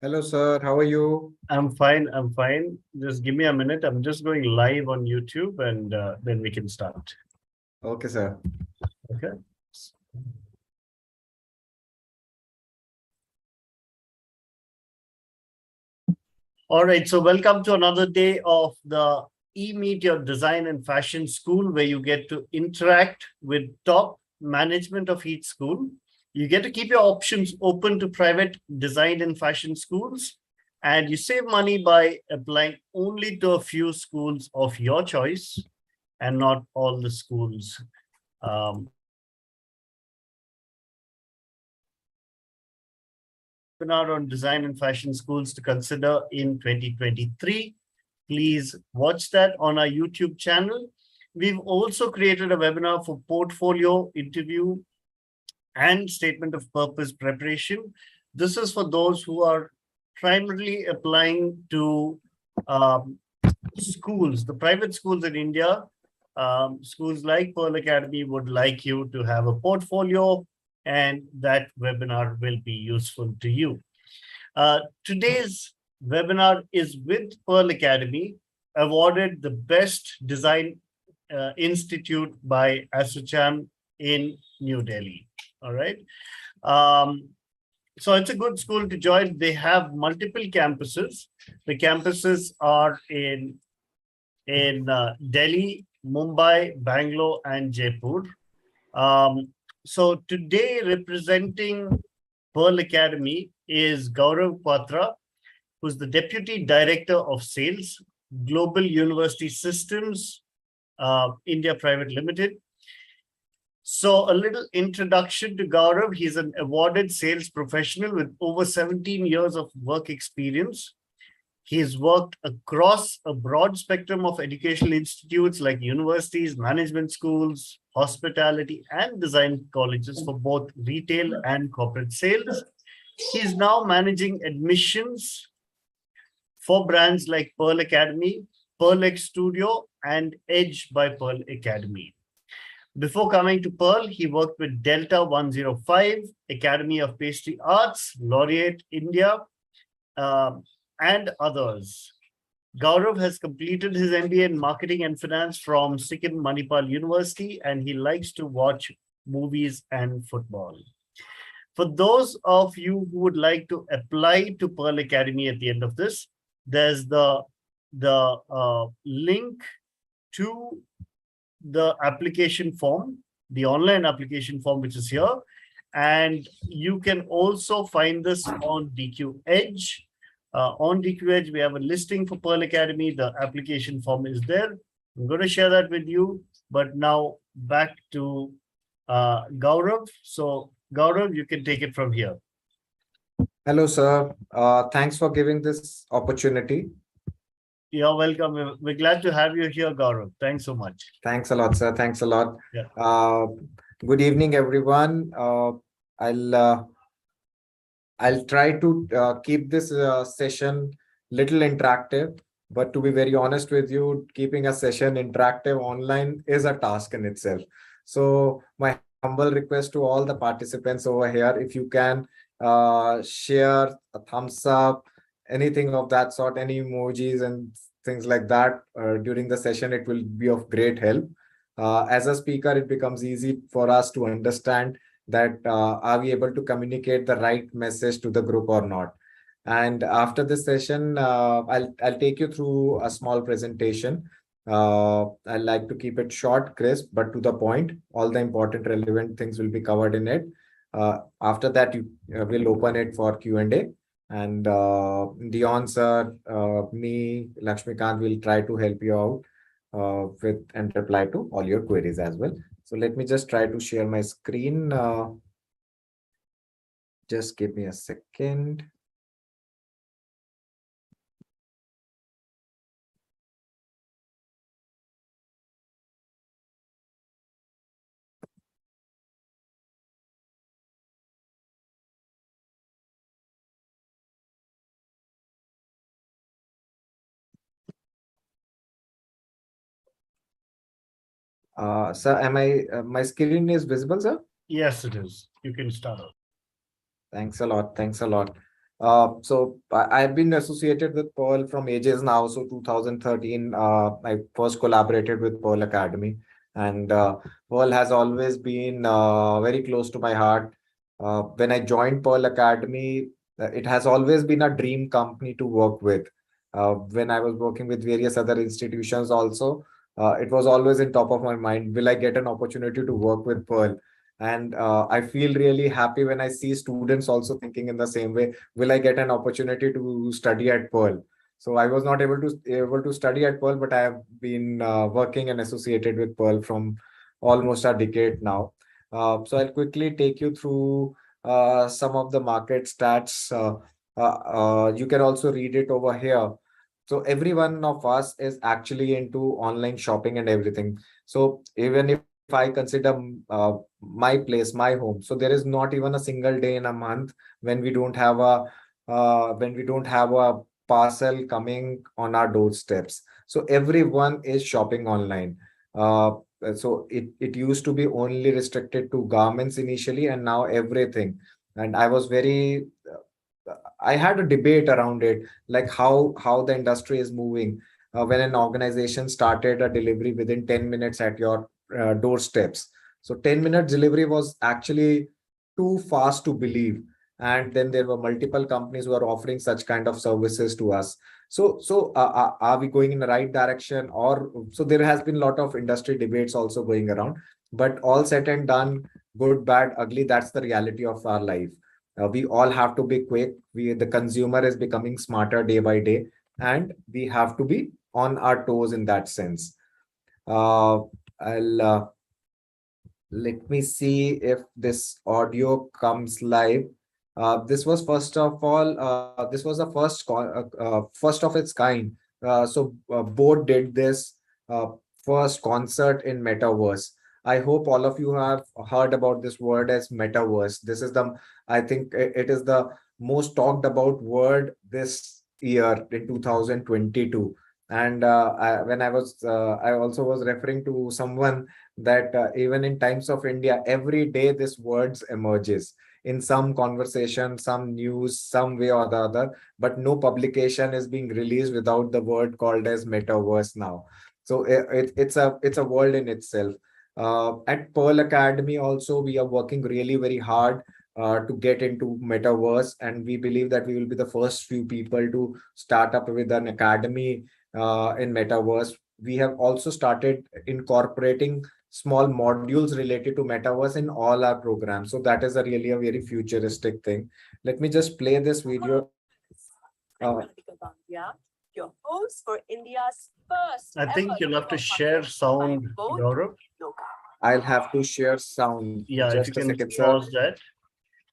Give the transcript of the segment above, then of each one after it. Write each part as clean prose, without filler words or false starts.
Hello, sir. How are you? I'm fine. I'm fine. Just give me a minute. I'm just going live on YouTube and then we can start. Okay, sir. Okay. All right. So, welcome to another day of the E-Meet Your Design and Fashion School, where you get to interact with top management of each school. You get to keep your options open to private design and fashion schools. And you save money by applying only to a few schools of your choice and not all the schools. Webinar on design and fashion schools to consider in 2023. Please watch that on our YouTube channel. We've also created a webinar for portfolio interview and statement of purpose preparation. This is for those who are primarily applying to schools, the private schools in India. Schools like Pearl Academy would like you to have a portfolio, and that webinar will be useful to you. Today's webinar is with Pearl Academy, awarded the Best Design Institute by ASSOCHAM in New Delhi. All right. So it's a good school to join. They have multiple campuses. The campuses are in Delhi, Mumbai, Bangalore, and Jaipur. So today, representing Pearl Academy is Gaurav Patra, who's the Deputy Director of Sales, Global University Systems, India Private Limited. So a little introduction to Gaurav. He's an awarded sales professional with over 17 years of work experience. He's worked across a broad spectrum of educational institutes like universities, management schools, hospitality, and design colleges for both retail and corporate sales. He's now managing admissions for brands like Pearl Academy, Pearl X Studio, and Edge by Pearl Academy. Before coming to Pearl, he worked with Delta 105, Academy of Pastry Arts, Laureate India, and others. Gaurav has completed his MBA in Marketing and Finance from Sikkim Manipal University, and he likes to watch movies and football. For those of you who would like to apply to Pearl Academy at the end of this, there's the link to the application form, the online application form, which is here. And you can also find this on DQ Edge. On DQ Edge, we have a listing for Pearl Academy. The application form is there. I'm going to share that with you. But now back to Gaurav. So Gaurav, you can take it from here. Hello, sir. Thanks for giving this opportunity. You're welcome. We're glad to have you here, Gaurav. Thanks so much. Thanks a lot, sir. Thanks a lot. Yeah. Good evening, everyone. I'll try to keep this session little interactive, but to be very honest with you, keeping a session interactive online is a task in itself. So my humble request to all the participants over here, if you can share a thumbs up, anything of that sort, any emojis and things like that during the session, it will be of great help. As a speaker, it becomes easy for us to understand that are we able to communicate the right message to the group or not. And after this session, I'll take you through a small presentation. I like to keep it short, crisp, but to the point. All the important relevant things will be covered in it. After that, you will open it for Q&A. And Dion sir, me, Lakshmikant will try to help you out with and reply to all your queries as well. So let me just try to share my screen. Just give me a second. Sir, am I my screen is visible, sir? Yes, it is. You can start off. Thanks a lot. Thanks a lot. I've been associated with Pearl from ages now. So 2013, I first collaborated with Pearl Academy, and Pearl has always been very close to my heart. When I joined Pearl Academy, it has always been a dream company to work with. When I was working with various other institutions also, it was always in top of my mind. Will I get an opportunity to work with Pearl? And I feel really happy when I see students also thinking in the same way. Will I get an opportunity to study at Pearl? So I was not able to study at Pearl, but I have been working and associated with Pearl from almost a decade now. So I'll quickly take you through some of the market stats. You can also read it over here. So every one of us is actually into online shopping and everything. So even if I consider my place, my home, so there is not even a single day in a month when we don't have a parcel coming on our doorsteps. So everyone is shopping online. Uh, so it used to be only restricted to garments initially, and now everything. And I had a debate around it, like how the industry is moving. When an organization started a delivery within 10 minutes at your doorsteps. So 10-minute delivery was actually too fast to believe. And then there were multiple companies who are offering such kind of services to us. Are we going in the right direction? Or so there has been a lot of industry debates also going around. But all said and done, good, bad, ugly, that's the reality of our life. We all have to be quick. The consumer is becoming smarter day by day, and we have to be on our toes in that sense. I'll Let me see if this audio comes live. This was first of all, this was the first of its kind. Boat did this first concert in metaverse. I hope all of you have heard about this word as metaverse. I think it is the most talked about word this year in 2022. And I also was referring to someone that even in times of India, every day this words emerges in some conversation, some news, some way or the other, but no publication is being released without the word called as metaverse now. So it's a world in itself. At Pearl Academy also, we are working really very hard to get into metaverse, and we believe that we will be the first few people to start up with an academy in metaverse. We have also started incorporating small modules related to metaverse in all our programs. So that is a very futuristic thing. Let me just play this video. Uh, Your host for India's first. I think you'll have to share sound, Gaurav. I'll have to share sound. Yeah, if Just you a can second, sir. pause that.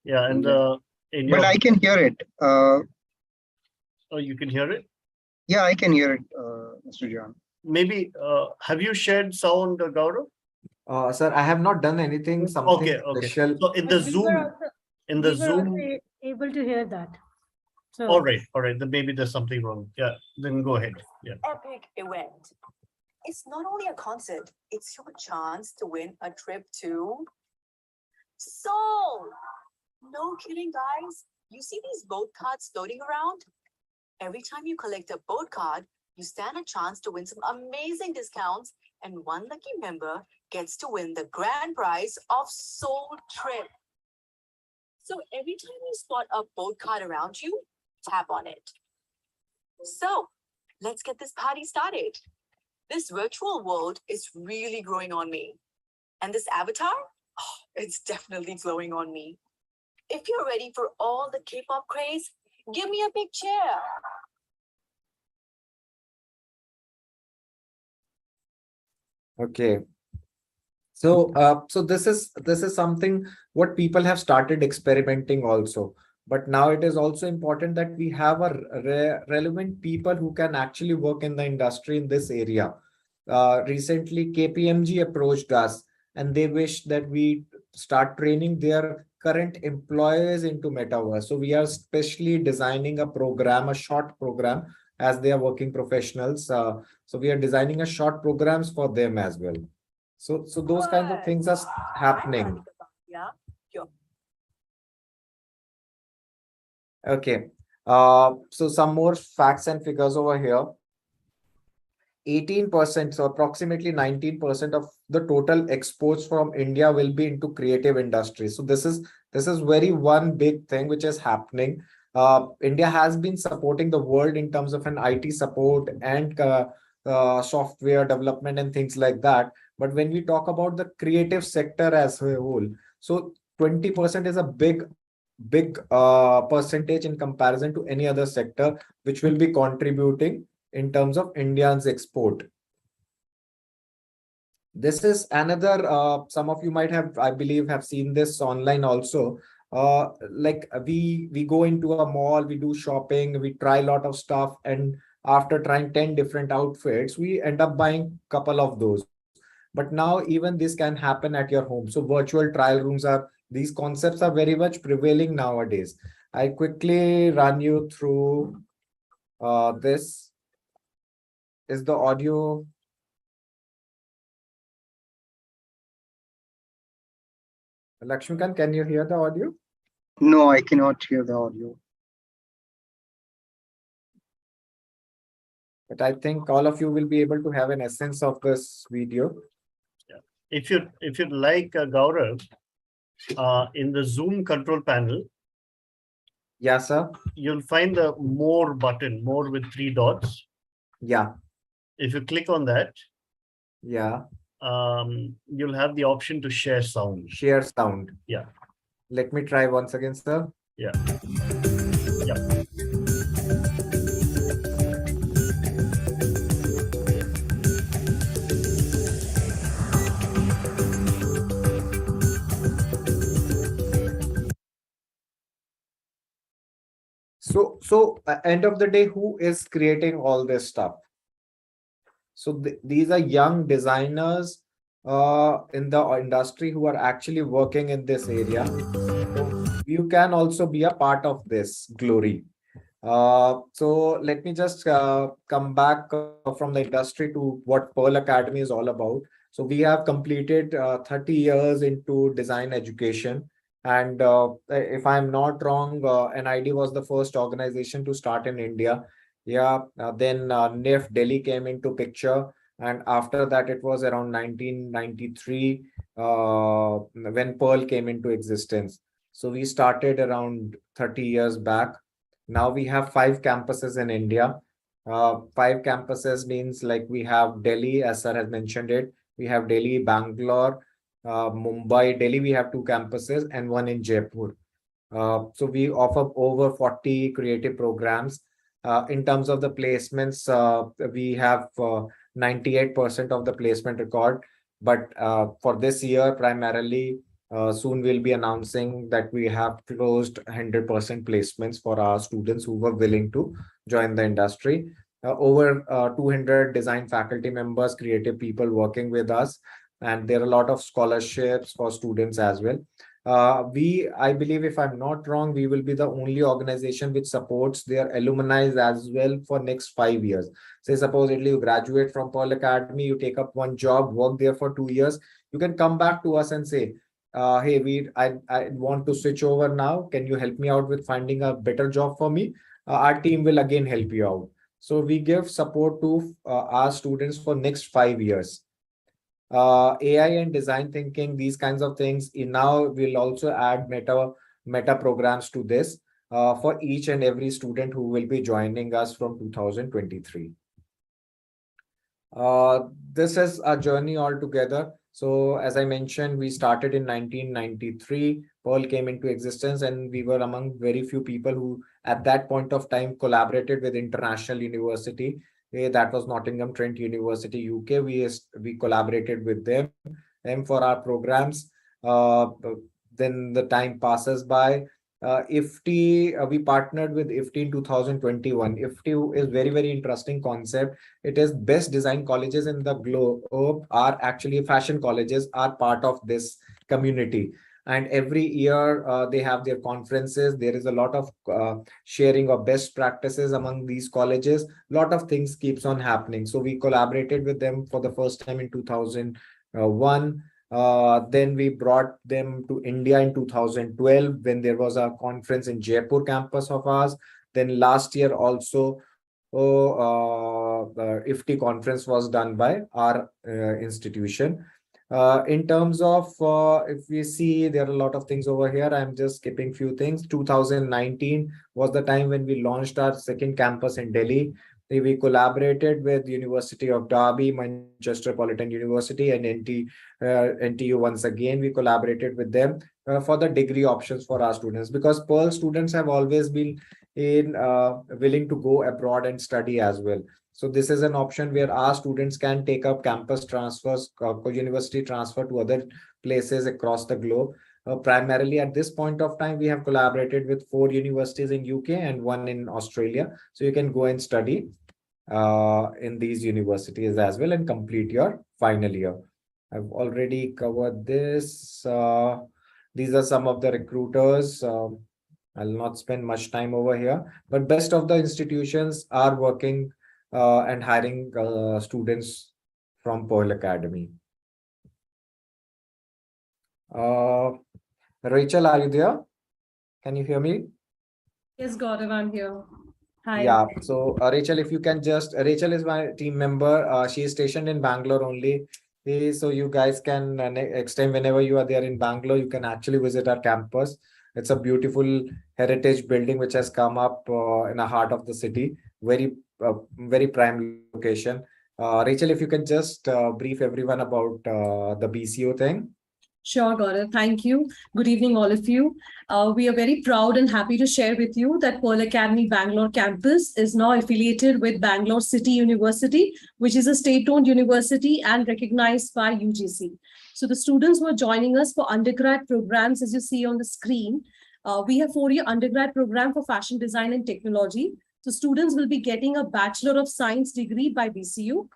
Yeah, and in But your I can hear it. oh, you can hear it. Yeah, I can hear it, Mr. John. Maybe have you shared sound, Gaurav? Sir, I have not done anything, something Okay. special. So in the Zoom, in the we were Zoom. also able to hear that. So All right. Then maybe there's something wrong. Yeah, then go ahead. Yeah. Epic event. It's not only a concert, it's your chance to win a trip to Seoul. No kidding, guys. You see these boat cards floating around? Every time you collect a boat card, you stand a chance to win some amazing discounts, and one lucky member gets to win the grand prize of Seoul trip. So every time you spot a boat card around you, tap on it. So let's get this party started. This virtual world is really growing on me. And this avatar, it's definitely glowing on me. If you're ready for all the K-pop craze, give me a big cheer. Okay. So this is something what people have started experimenting also. But now it is also important that we have a relevant people who can actually work in the industry in this area. Recently, KPMG approached us, and they wish that we start training their current employees into metaverse. So we are specially designing a program, a short program, as they are working professionals. So we are designing a short programs for them as well. So those kinds of things are happening. Yeah. Okay. So some more facts and figures over here. 18%, so approximately 19% of the total exports from India will be into creative industry. So this is very one big thing which is happening. India has been supporting the world in terms of an IT support and software development and things like that. But when we talk about the creative sector as a whole, so 20% is a big percentage in comparison to any other sector, which will be contributing in terms of India's export. This is another, some of you might have, I believe, have seen this online also. Like we go into a mall, we do shopping, we try a lot of stuff, and after trying 10 different outfits, we end up buying couple of those. But now even this can happen at your home. So virtual trial rooms are, these concepts are very much prevailing nowadays. I quickly run you through this. Is the audio? Lakshmikant, can you hear the audio? No, I cannot hear the audio. But I think all of you will be able to have an essence of this video. If you'd like, Gaurav, in the Zoom control panel, Yeah, sir. you'll find the more button, more with 3 dots. Yeah, If you click on that, yeah. you'll have the option to share sound. Share sound. Yeah. Let me try once again, sir. Yeah. Yeah. So end of the day, who is creating all this stuff? So these are young designers in the industry who are actually working in this area. So you can also be a part of this glory. So let me just come back from the industry to what Pearl Academy is all about. So we have completed 30 years into design education. And if I'm not wrong, NID was the first organization to start in India. Yeah, then NIF Delhi came into picture. And after that, it was around 1993 when Pearl came into existence. So we started around 30 years back. Now we have 5 campuses in India. 5 campuses means like we have Delhi, as sir has mentioned it. We have Delhi, Bangalore, Mumbai. Delhi, we have 2 campuses and one in Jaipur. So we offer over 40 creative programs. In terms of the placements, we have 98% of the placement record. But for this year, primarily, soon we'll be announcing that we have closed 100% placements for our students who were willing to join the industry. Over 200 design faculty members, creative people working with us, and there are a lot of scholarships for students as well. I believe, if I'm not wrong, we will be the only organization which supports their alumni as well for next 5 years. Say supposedly you graduate from Pearl Academy, you take up one job, work there for 2 years, you can come back to us and say, hey, I want to switch over now. Can you help me out with finding a better job for me? Our team will again help you out. So we give support to our students for next 5 years. AI and design thinking, these kinds of things. Now we'll also add meta programs to this for each and every student who will be joining us from 2023. This is a journey altogether. So as I mentioned, we started in 1993. Pearl came into existence, and we were among very few people who at that point of time collaborated with international university. That was Nottingham Trent University, UK. We collaborated with them and for our programs. Then the time passes by. IFTI, we partnered with IFTI in 2021. IFTI is very, very interesting concept. It is best design colleges in the globe are actually fashion colleges are part of this community. And every year they have their conferences. There is a lot of sharing of best practices among these colleges. A lot of things keeps on happening. So we collaborated with them for the first time in 2001. Then we brought them to India in 2012 when there was a conference in Jaipur campus of ours. Then last year also, the IFTI conference was done by our institution. In terms of, if we see, there are a lot of things over here. I'm just skipping few things. 2019 was the time when we launched our second campus in Delhi. We collaborated with University of Derby, Metropolitan University, and NTU. Once again, we collaborated with them for the degree options for our students, because Pearl students have always been willing to go abroad and study as well. So this is an option where our students can take up campus transfers, university transfer to other places across the globe. Primarily at this point of time, we have collaborated with 4 universities in UK and 1 in Australia. So you can go and study in these universities as well and complete your final year. I've already covered this. These are some of the recruiters. I'll not spend much time over here, but best of the institutions are working and hiring students from Pearl Academy. Rachel, are you there? Can you hear me? Yes, Gaurav, I'm here. Hi. Yeah. So Rachel, if you can just, Rachel is my team member. She is stationed in Bangalore only. So you guys can next time whenever you are there in Bangalore, you can actually visit our campus. It's a beautiful heritage building which has come up in the heart of the city. Very prime location. Rachel, if you can just brief everyone about the BCO thing. Sure, Gaurav. Thank you. Good evening, all of you. We are very proud and happy to share with you that Pearl Academy Bangalore campus is now affiliated with Bangalore City University, which is a state-owned university and recognized by UGC. So the students who are joining us for undergrad programs, as you see on the screen, we have 4-year undergrad program for fashion design and technology. So students will be getting a Bachelor of Science degree by BCU.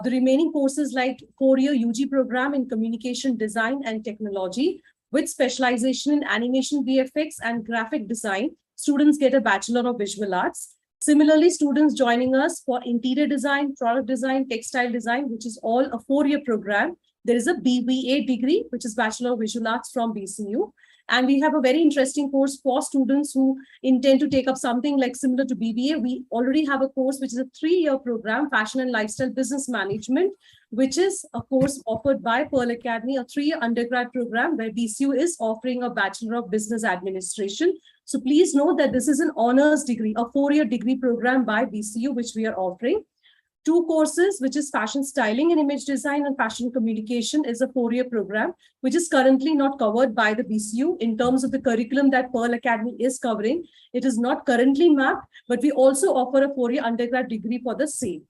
The remaining courses like 4-year UG program in communication design and technology with specialization in animation VFX and graphic design, students get a Bachelor of Visual Arts. Similarly, students joining us for interior design, product design, textile design, which is all a 4-year program. There is a BVA degree, which is Bachelor of Visual Arts from BCU. And we have a very interesting course for students who intend to take up something like similar to BBA. We already have a course, which is a 3-year program, Fashion and Lifestyle Business Management, which is a course offered by Pearl Academy, a 3-year undergrad program where BCU is offering a Bachelor of Business Administration. So please note that this is an honors degree, a 4-year degree program by BCU, which we are offering. 2 courses, which is fashion styling and image design and fashion communication, is a 4-year program, which is currently not covered by the BCU in terms of the curriculum that Pearl Academy is covering. It is not currently mapped, but we also offer a 4-year undergrad degree for the same.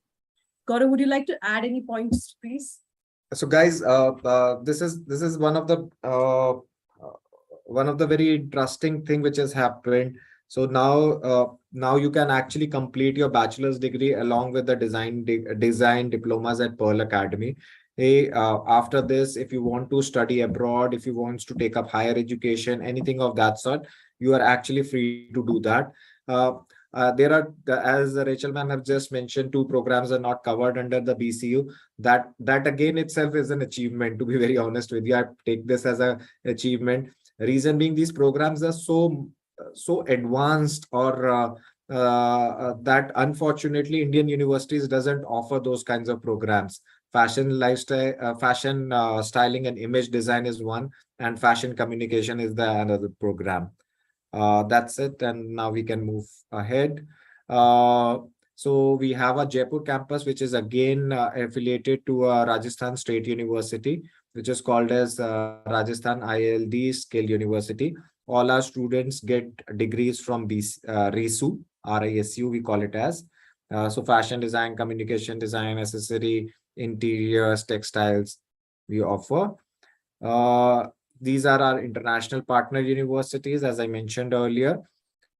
Gaurav, would you like to add any points, please? So guys, this is one of the very interesting thing which has happened. So now you can actually complete your bachelor's degree along with the design diplomas at Pearl Academy. After this, if you want to study abroad, if you want to take up higher education, anything of that sort, you are actually free to do that. There are, as Rachel ma'am have just mentioned, 2 programs are not covered under the BCU. That again itself is an achievement, to be very honest with you. I take this as an achievement. Reason being, these programs are so advanced, or that unfortunately Indian universities doesn't offer those kinds of programs. Fashion lifestyle, fashion styling and image design is one, and fashion communication is the another program. That's it, and now we can move ahead. So we have a Jaipur campus, which is again affiliated to Rajasthan State University, which is called as Rajasthan ILD Skill University. All our students get degrees from RISU, RISU, we call it as. So fashion design, communication design, accessory, interiors, textiles, we offer. These are our international partner universities, as I mentioned earlier.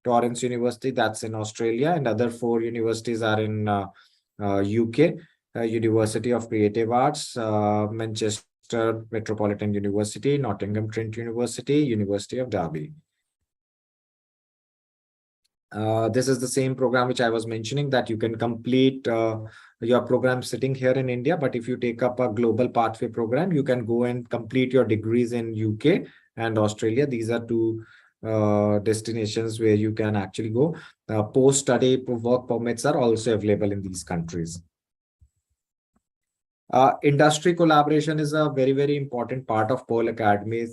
Torrance University, that's in Australia, and other 4 universities are in UK. University of Creative Arts, Manchester Metropolitan University, Nottingham Trent University, University of Derby. This is the same program which I was mentioning, that you can complete your program sitting here in India, but if you take up a global pathway program, you can go and complete your degrees in UK and Australia. These are 2 destinations where you can actually go. Post-study work permits are also available in these countries. Industry collaboration is a very, very important part of Pearl Academy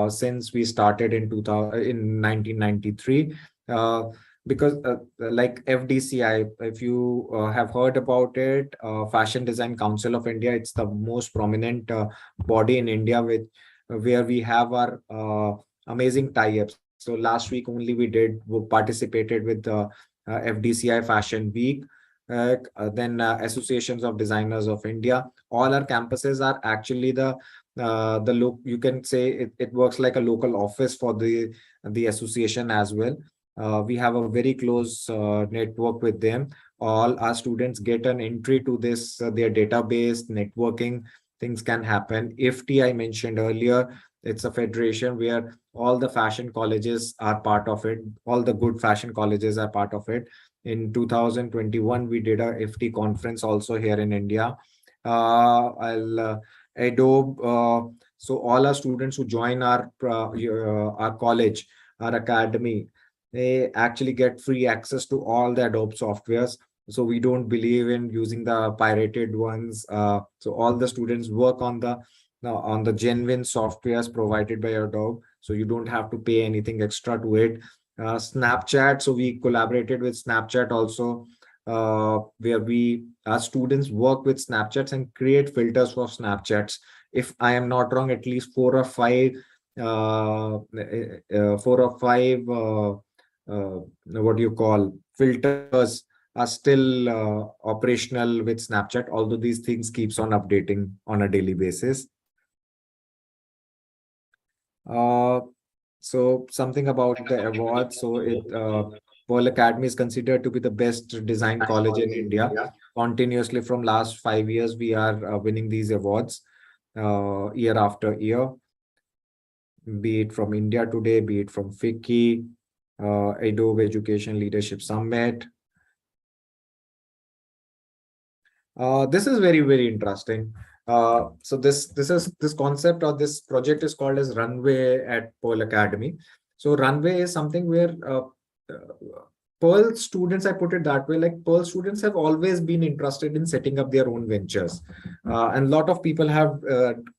since we started in 2000 in 1993. Because like FDCI, if you have heard about it, Fashion Design Council of India, it's the most prominent body in India with where we have our amazing tie-ups. So last week only we participated with the FDCI Fashion Week. Then Associations of Designers of India. All our campuses are actually the look. You can say it works like a local office for the association as well. We have a very close network with them. All our students get an entry to this their database. Networking things can happen. IFTI I mentioned earlier, it's a federation where all the fashion colleges are part of it. All the good fashion colleges are part of it. In 2021, we did a FT conference also here in India. Adobe. So all our students who join our college, our academy, they actually get free access to all the Adobe softwares. So we don't believe in using the pirated ones. So all the students work on the genuine softwares provided by Adobe. So you don't have to pay anything extra to it. Snapchat. So we collaborated with Snapchat also, where our students work with Snapchats and create filters for Snapchats. If I am not wrong, at least four or five what do you call filters are still operational with Snapchat, although these things keeps on updating on a daily basis. So something about the awards. So Pearl Academy is considered to be the best design college in India. Continuously from last 5 years, we are winning these awards year after year, be it from India Today, be it from FICCI, Adobe Education Leadership Summit. This is very, very interesting. So this concept or this project is called as Runway at Pearl Academy. So Runway is something where Pearl students, I put it that way, like Pearl students have always been interested in setting up their own ventures. And a lot of people have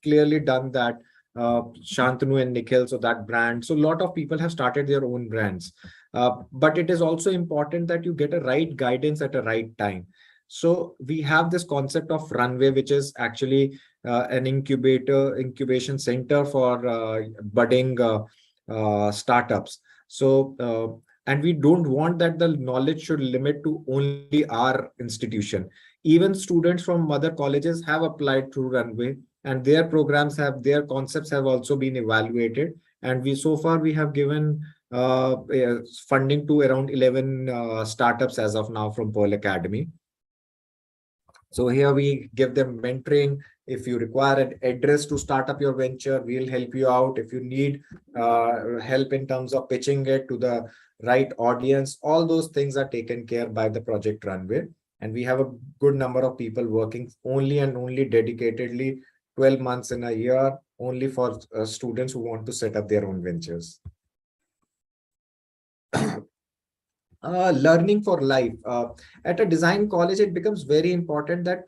clearly done that. Shantanu and Nikhil, so that brand. So a lot of people have started their own brands. But it is also important that you get a right guidance at a right time. So we have this concept of Runway, which is actually an incubation center for budding startups. So and we don't want that the knowledge should limit to only our institution. Even students from other colleges have applied through Runway, and their programs have their concepts have also been evaluated. And so far we have given funding to around 11 startups as of now from Pearl Academy. So here we give them mentoring. If you require an address to start up your venture, we'll help you out. If you need help in terms of pitching it to the right audience, all those things are taken care by the Project Runway. And we have a good number of people working only and only dedicatedly 12 months in a year, only for students who want to set up their own ventures. Learning for life. At a design college, it becomes very important that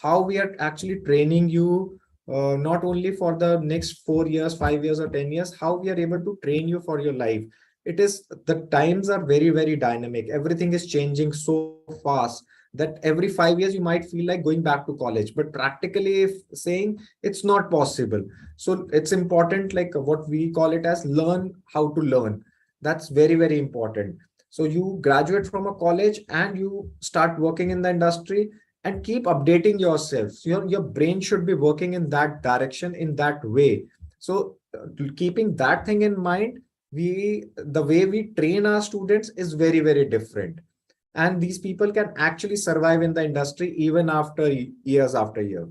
how we are actually training you, not only for the next 4 years, 5 years, or 10 years, how we are able to train you for your life. The times are very, very dynamic. Everything is changing so fast that every 5 years you might feel like going back to college, but practically if saying it's not possible. So it's important, like what we call it as learn how to learn. That's very, very important. So you graduate from a college and you start working in the industry and keep updating yourself. So your brain should be working in that direction, in that way. So keeping that thing in mind, the way we train our students is very, very different. And these people can actually survive in the industry even after years after year.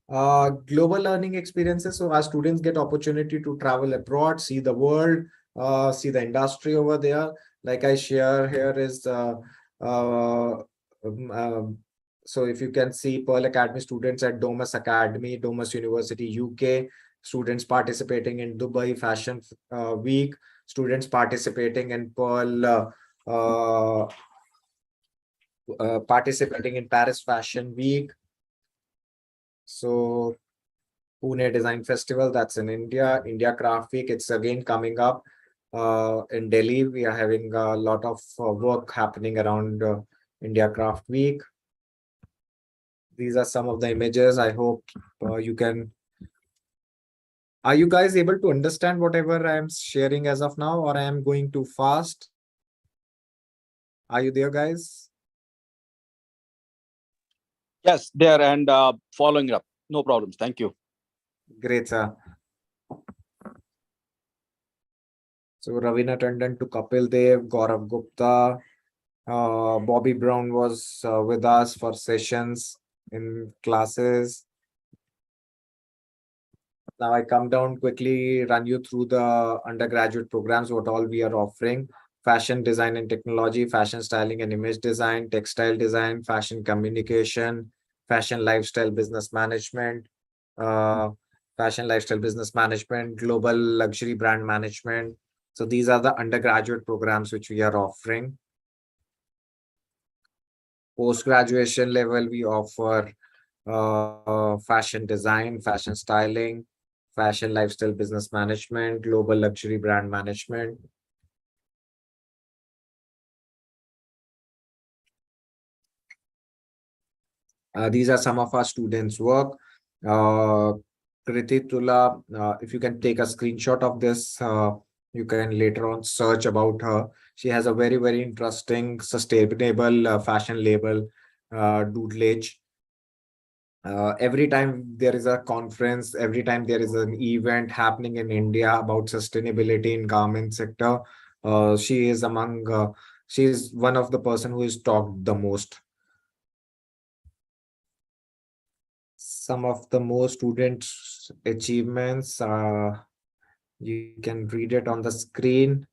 Global learning experiences. So our students get opportunity to travel abroad, see the world, see the industry over there. Like I share here is So if you can see Pearl Academy students at Domus Academy, Domus University, UK, students participating in Dubai Fashion Week, students participating in Pearl, participating in Paris Fashion Week. So Pune Design Festival, that's in India. India Craft Week, it's again coming up. In Delhi, we are having a lot of work happening around India Craft Week. These are some of the images. I hope you can. Are you guys able to understand whatever I am sharing as of now, or I am going too fast? Are you there, guys? Yes, there and following up. No problems. Thank you. Great, sir. So Ravina Tandon to Kapil Dev, Gaurav Gupta, Bobby Brown was with us for sessions in classes. Now I come down quickly, run you through the undergraduate programs, what all we are offering. Fashion design and technology, fashion styling and image design, textile design, fashion communication, fashion lifestyle business management, uh, fashion lifestyle business management, global luxury brand management. So these are the undergraduate programs which we are offering. Post-graduation level, we offer fashion design, fashion styling, fashion lifestyle business management, global luxury brand management. These are some of our students' work. Kriti Tula, if you can take a screenshot of this, you can later on search about her. She has a very, very interesting, sustainable fashion label, Doodlage. Every time there is a conference, every time there is an event happening in India about sustainability in garment sector, she is she is one of the person who is talked the most. Some of the most students' achievements, you can read it on the screen.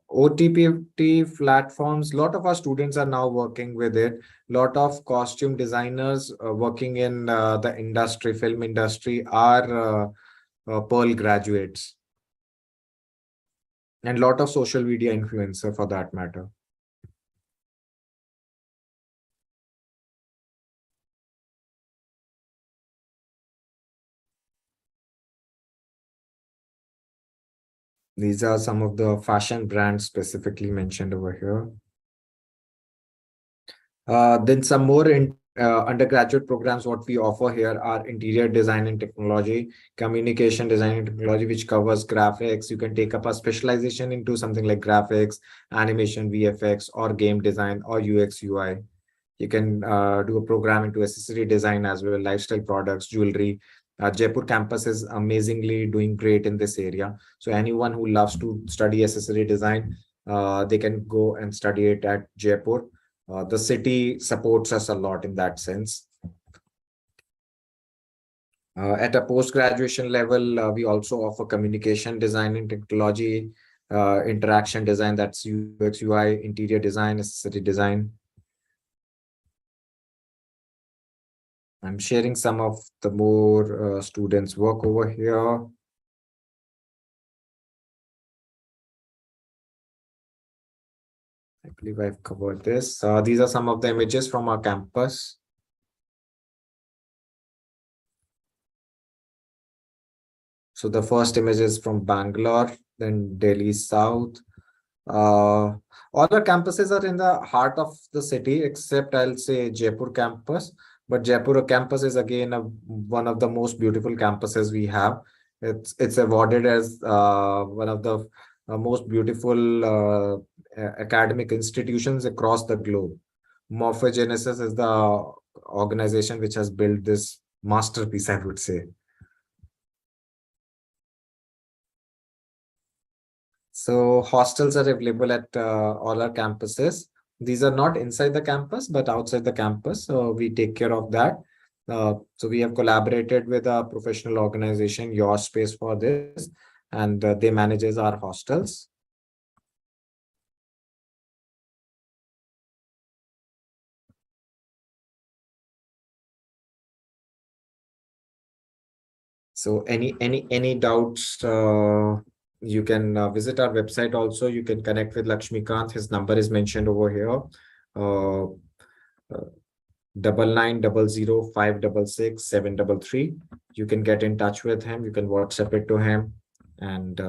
OTPT platforms, lot of our students are now working with it. Lot of costume designers working in the industry, film industry, are Pearl graduates. And lot of social media influencer for that matter. These are some of the fashion brands specifically mentioned over here. Then some more undergraduate programs. What we offer here are interior design and technology, communication design and technology, which covers graphics. You can take up a specialization into something like graphics, animation, VFX, or game design, or UX, UI. You can do a program into accessory design as well, lifestyle products, jewelry. Jaipur campus is amazingly doing great in this area. So anyone who loves to study accessory design, they can go and study it at Jaipur. The city supports us a lot in that sense. At a post-graduation level, we also offer communication design and technology, interaction design, that's UX, UI, interior design, accessory design. I'm sharing some of the more students' work over here. I believe I've covered this. These are some of the images from our campus. So the first image is from Bangalore, then Delhi South. All our campuses are in the heart of the city, except I'll say Jaipur campus. But Jaipur campus is again one of the most beautiful campuses we have. It's awarded as one of the most beautiful academic institutions across the globe. Morphogenesis is the organization which has built this masterpiece, I would say. So hostels are available at all our campuses. These are not inside the campus, but outside the campus. So we take care of that. So we have collaborated with a professional organization, Your Space, for this. and they manages our hostels. So any doubts, you can visit our website also. You can connect with Lakshmikant. His number is mentioned over here. 9900566733. You can get in touch with him. You can WhatsApp it to him, and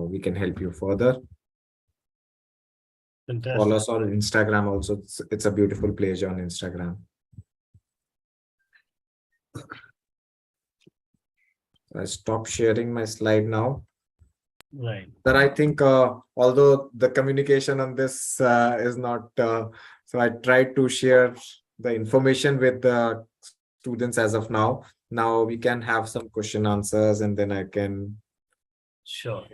we can help you further. Fantastic. Follow us on Instagram also. It's a beautiful page on Instagram. I stop sharing my slide now. Right. That I think, although the communication on this is not, so I tried to share the information with the students as of now. Now we can have some question answers, and then I can. Sure.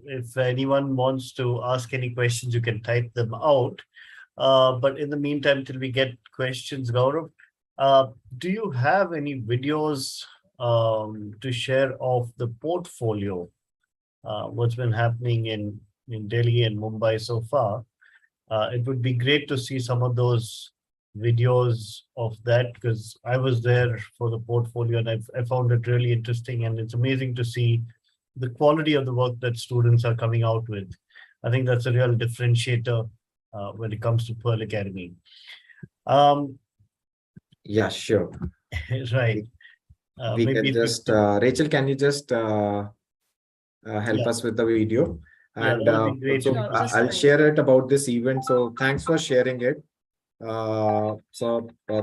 If anyone wants to ask any questions, you can type them out. But in the meantime, till we get questions, Gaurav, do you have any videos to share of the portfolio? What's been happening in Delhi and Mumbai so far? It would be great to see some of those videos of that, because I was there for the portfolio and I found it really interesting, and it's amazing to see the quality of the work that students are coming out with. I think that's a real differentiator when it comes to Pearl Academy. Yeah, sure. Right. We maybe can if just, Rachel, can you just help Yeah. us with the video? Yeah, And that'll be great. so Sure, just I'll fine. share it about this event. So thanks for sharing it.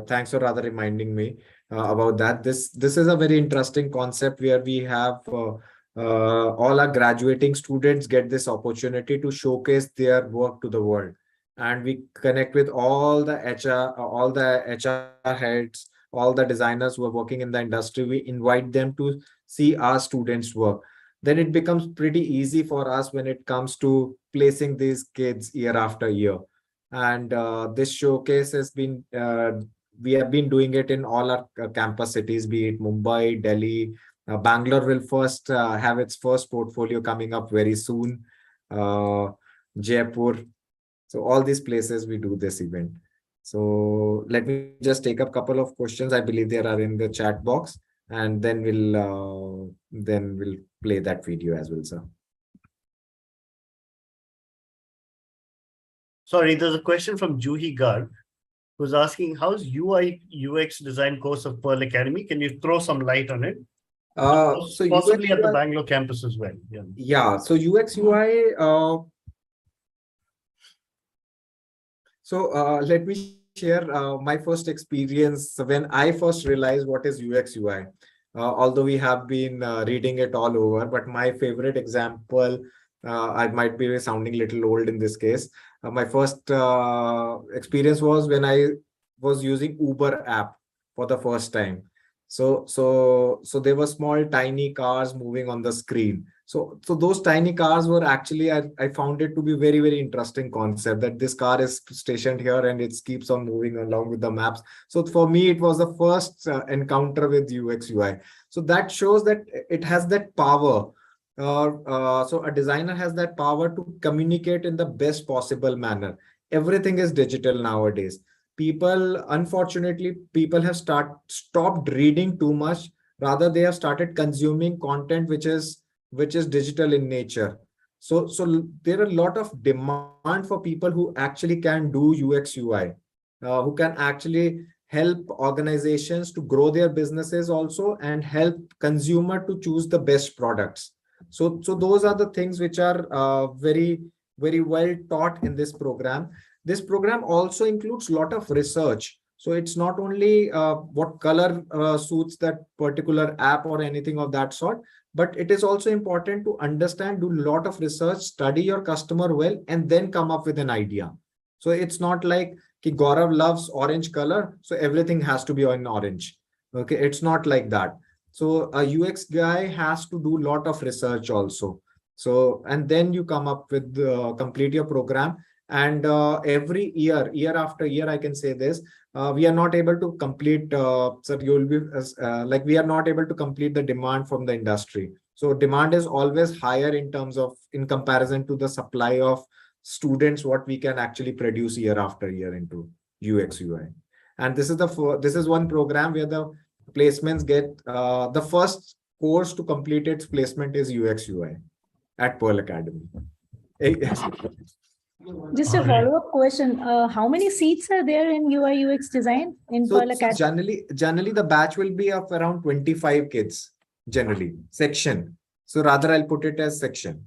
Thanks for rather reminding me about that. This is a very interesting concept where we have all our graduating students get this opportunity to showcase their work to the world, and we connect with all the HR heads, all the designers who are working in the industry. We invite them to see our students work. Then it becomes pretty easy for us when it comes to placing these kids year after year. And this showcase has been, we have been doing it in all our campus cities, be it Mumbai, Delhi. Bangalore will first have its first portfolio coming up very soon. Jaipur. So all these places we do this event. So let me just take up a couple of questions. I believe there are in the chat box, and then we'll play that video as well, sir. Sorry, there's a question from Juhi Garg, who's asking, how's UI UX design course of Pearl Academy? Can you throw some light on it? So Possibly at the UX, Bangalore campus as well. yeah. So UX UI. Let me share my first experience when I first realized what is UX UI. Although we have been reading it all over, but my favorite example, I might be sounding a little old in this case. My first experience was when I was using Uber app for the first time. So there were small tiny cars moving on the screen. So those tiny cars were actually, I found it to be very, very interesting concept, that this car is stationed here and it keeps on moving along with the maps. So for me, it was the first encounter with UX UI. So that shows that it has that power. So a designer has that power to communicate in the best possible manner. Everything is digital nowadays. Unfortunately, people have stopped reading too much. Rather, they have started consuming content which is digital in nature. So there are a lot of demand for people who actually can do UX UI, who can actually help organizations to grow their businesses also, and help consumer to choose the best products. So those are the things which are very, very well taught in this program. This program also includes a lot of research. So it's not only what color suits that particular app or anything of that sort, but it is also important to understand, do a lot of research, study your customer well, and then come up with an idea. So it's not like Gaurav loves orange color, so everything has to be in orange. Okay, it's not like that. So a UX guy has to do a lot of research also. So, and then you come up with complete your program. And every year after year, I can say this, we are not able to complete, sir, you'll be like, we are not able to complete the demand from the industry. So demand is always higher in terms of, in comparison to the supply of students, what we can actually produce year after year into UX UI. And this is this is one program where the placements get the first course to complete its placement is UX UI at Pearl Academy. Just a All right. follow-up question. How many seats are there in UI UX design in So Pearl Academy? generally the batch will be of around 25 kids, generally section. So rather I'll put it as section.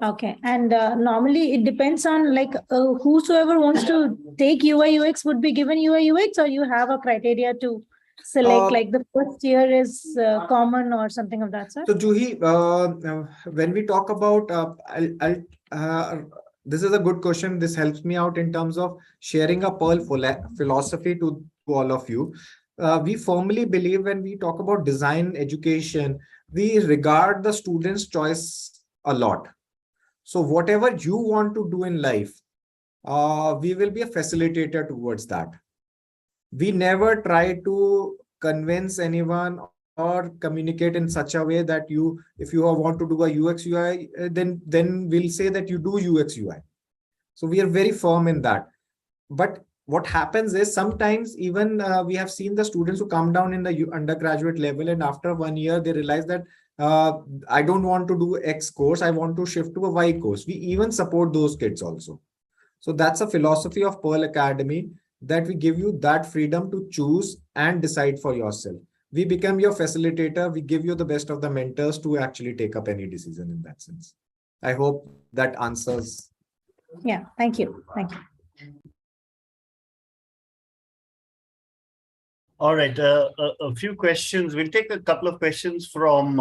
Okay. And normally it depends on like whosoever wants to take UI UX would be given UI UX, or you have a criteria to select, like the first year is common or something of that sort? So Juhi, when we talk about, this is a good question. This helps me out in terms of sharing a Pearl philosophy to all of you. We firmly believe when we talk about design education, we regard the student's choice a lot. So whatever you want to do in life, we will be a facilitator towards that. We never try to convince anyone or communicate in such a way that if you want to do a UX UI, then we'll say that you do UX UI. So we are very firm in that. But what happens is sometimes even we have seen the students who come down in the undergraduate level, and after 1 year they realize that I don't want to do X course, I want to shift to a Y course. We even support those kids also. So that's a philosophy of Pearl Academy, that we give you that freedom to choose and decide for yourself. We become your facilitator. We give you the best of the mentors to actually take up any decision in that sense. I hope that answers. Yeah. Thank you. Thank you. All right, a few questions. We'll take a couple of questions from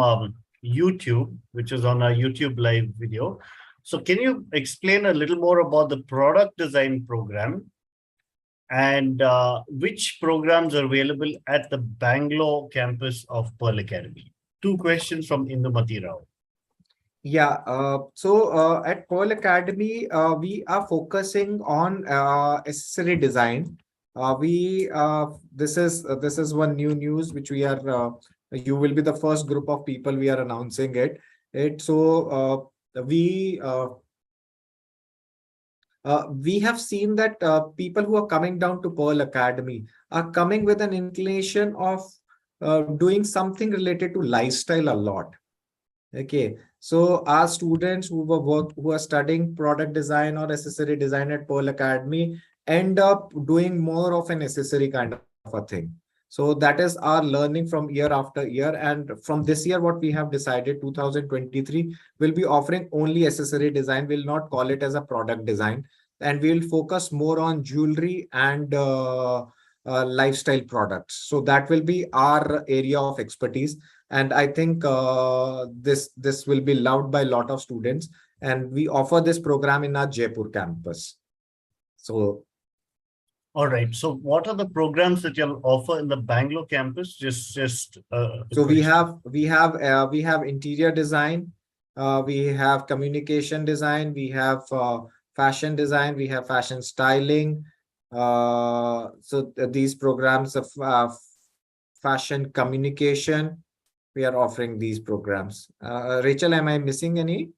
YouTube, which is on our YouTube live video. So can you explain a little more about the product design program and which programs are available at the Bangalore campus of Pearl Academy? Two questions from Indumati Rao. Yeah, so at Pearl Academy, we are focusing on accessory design. This is one new news which we are. You will be the first group of people we are announcing it. We have seen that people who are coming down to Pearl Academy are coming with an inclination of doing something related to lifestyle a lot. Okay, so our students who are studying product design or accessory design at Pearl Academy end up doing more of an accessory kind of a thing. So that is our learning from year after year. And from this year, what we have decided, 2023, will be offering only accessory design. We'll not call it as a product design. And we'll focus more on jewelry and lifestyle products. So that will be our area of expertise. And I think this will be loved by a lot of students. And we offer this program in our Jaipur campus. So. All right. So what are the programs that you'll offer in the Bangalore campus? So we have interior design, we have communication design, we have fashion design, we have fashion styling. So these programs of fashion communication, we are offering these programs. Rachel, am I missing any?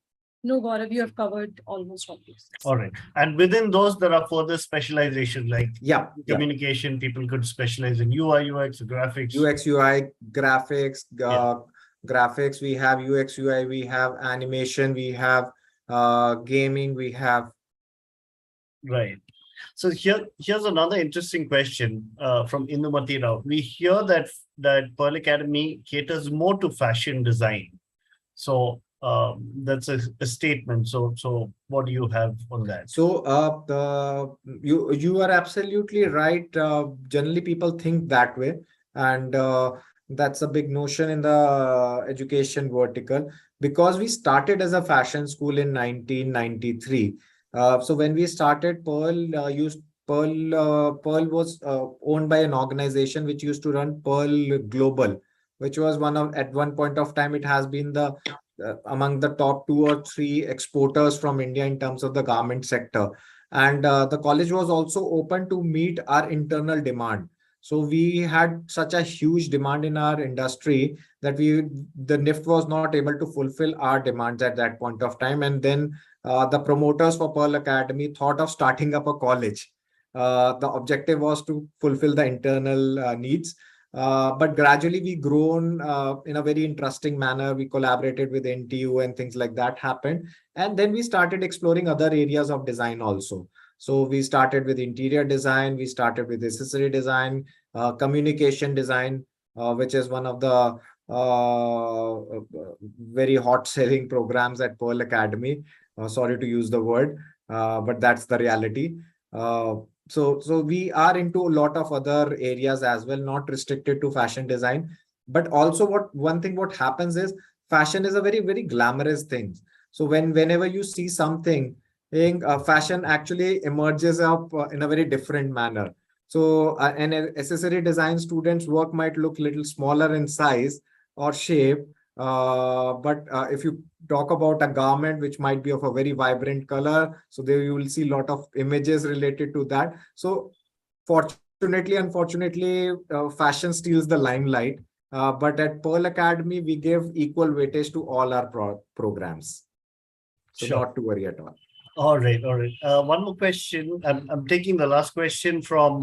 No, Gaurav, you have covered almost all these. All right. And within those, there are further specialization like communication. People could specialize in UI, UX, graphics. UX, UI, graphics, graphics. We have UX, UI, we have animation, we have gaming, we have. Right. So here's another interesting question from Indumati Rao. We hear that Pearl Academy caters more to fashion design. So that's a statement. So what do you have on that? So you are absolutely right. Generally, people think that way, and that's a big notion in the education vertical, because we started as a fashion school in 1993. So when we started, Pearl was owned by an organization which used to run Pearl Global, which was at one point of time, it has been the among the top 2 or 3 exporters from India in terms of the garment sector. And the college was also open to meet our internal demand. So we had such a huge demand in our industry that the NIFT was not able to fulfill our demands at that point of time. And then the promoters for Pearl Academy thought of starting up a college. The objective was to fulfill the internal needs. But gradually we grown in a very interesting manner. We collaborated with NTU and things like that happened. And then we started exploring other areas of design also. So we started with interior design, we started with accessory design, communication design, which is one of the very hot selling programs at Pearl Academy. Sorry to use the word, but that's the reality. So we are into a lot of other areas as well, not restricted to fashion design. But also what happens is fashion is a very, very glamorous thing. So whenever you see something, fashion actually emerges up in a very different manner. So an accessory design student's work might look little smaller in size or shape. But if you talk about a garment which might be of a very vibrant color, so there you will see a lot of images related to that. So fortunately, unfortunately, fashion steals the limelight. But at Pearl Academy, we give equal weightage to all our programs. So Sure. not to worry at all. All right, all right. One more question. I'm taking the last question from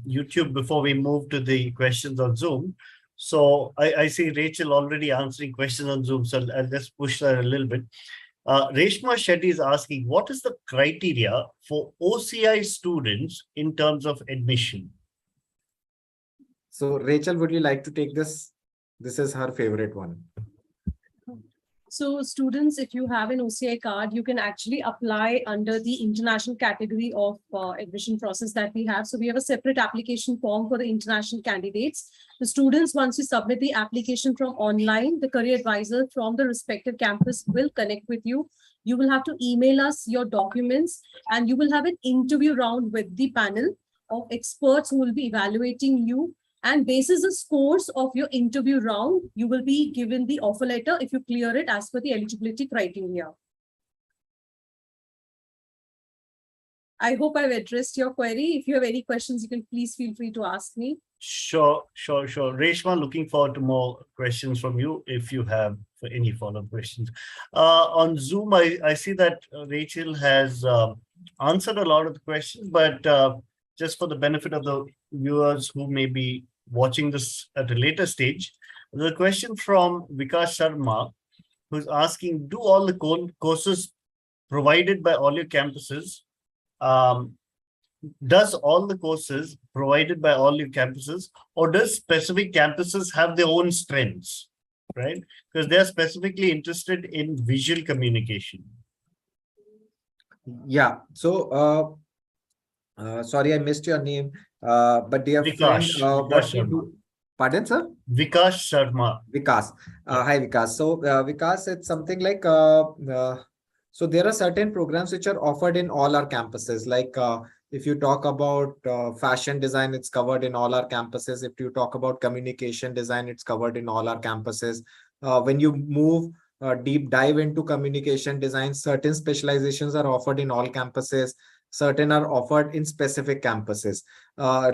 YouTube before we move to the questions on Zoom. So I see Rachel already answering questions on Zoom, so I'll just push that a little bit. Reshma Shetty is asking, what is the criteria for OCI students in terms of admission? So Rachel, would you like to take this? This is her favorite one. So students, if you have an OCI card, you can actually apply under the international category of admission process that we have. So we have a separate application form for the international candidates. The students, once you submit the application from online, the career advisor from the respective campus will connect with you. You will have to email us your documents and you will have an interview round with the panel of experts who will be evaluating you. And basis the scores of your interview round, you will be given the offer letter if you clear it as per the eligibility criteria. I hope I've addressed your query. If you have any questions, you can please feel free to ask me. Sure. Reshma, looking forward to more questions from you if you have any follow-up questions. On Zoom, I see that Rachel has answered a lot of the questions, but just for the benefit of the viewers who may be watching this at a later stage, there's a question from Vikas Sharma, who's asking, do all the courses provided by all your campuses, does all the courses provided by all your campuses, or does specific campuses have their own strengths, right? Because they're specifically interested in visual communication. Yeah. So sorry, I missed your name. But dear friend, Vikash what we Sharma. do? Pardon, sir? Vikas Sharma. Vikas. Hi, Vikas. So Vikas, it's something like so there are certain programs which are offered in all our campuses. Like if you talk about fashion design, it's covered in all our campuses. If you talk about communication design, it's covered in all our campuses. When you move deep dive into communication design, certain specializations are offered in all campuses. Certain are offered in specific campuses.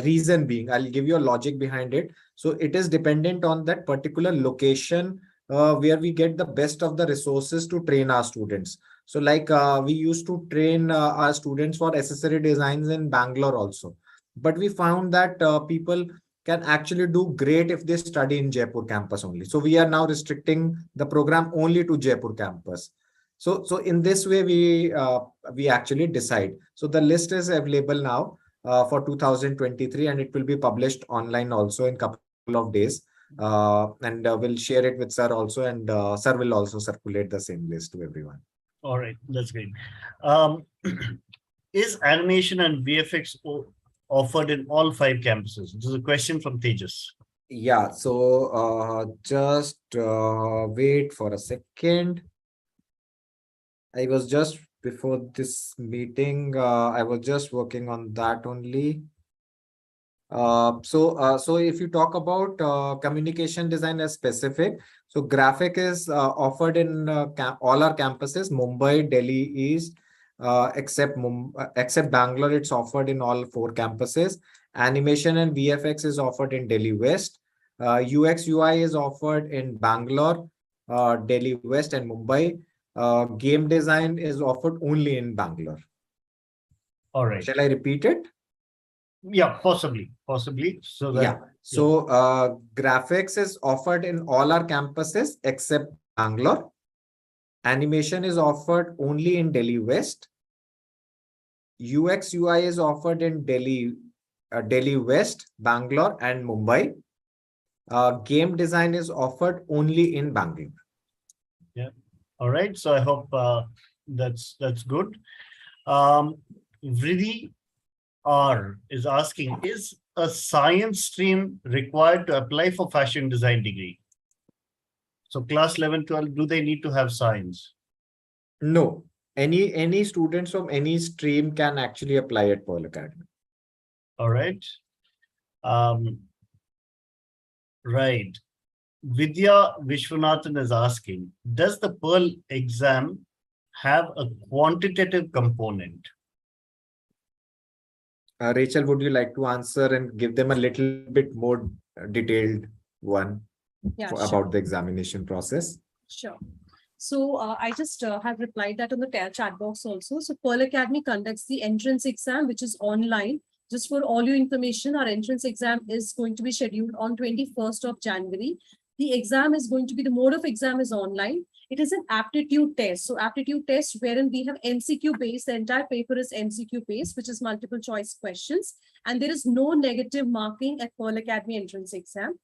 Reason being, I'll give you a logic behind it. So it is dependent on that particular location where we get the best of the resources to train our students. So like we used to train our students for accessory designs in Bangalore also. But we found that people can actually do great if they study in Jaipur campus only. So we are now restricting the program only to Jaipur campus. So in this way, we actually decide. So the list is available now for 2023, and it will be published online also in a couple of days. And we'll share it with sir also, and sir will also circulate the same list to everyone. All right, that's great. Is animation and VFX offered in all 5 campuses? This is a question from Tejas. Yeah, so just wait for a second. I was just before this meeting, I was just working on that only. So if you talk about communication design as specific, so graphic is offered in all our campuses, Mumbai, Delhi East, except Bangalore, it's offered in all 4 campuses. Animation and VFX is offered in Delhi West. UX UI is offered in Bangalore, Delhi West, and Mumbai. Game design is offered only in Bangalore. All right. Shall I repeat it? Yeah, possibly. So that, Yeah. So graphics is offered in all our campuses except Bangalore. Animation is offered only in Delhi West. UX UI is offered in Delhi West, Bangalore, and Mumbai. Game design is offered only in Bangalore. all right. So I hope that's good. Vriddhi R is asking, is a science stream required to apply for fashion design degree? So class 11, 12, do they need to have science? No, any students from any stream can actually apply at Pearl Academy. All right. Right. Vidya Vishwanathan is asking, does the Pearl exam have a quantitative component? Rachel, would you like to answer and give them a little bit more detailed one Yeah, about the examination process? Sure. So I just have replied that on the chat box also. So Pearl Academy conducts the entrance exam, which is online. Just for all your information, our entrance exam is going to be scheduled on 21st of January. The exam is going to be, the mode of exam is online. It is an aptitude test. So aptitude test wherein we have MCQ based, the entire paper is MCQ based, which is multiple choice questions. And there is no negative marking at Pearl Academy entrance exam.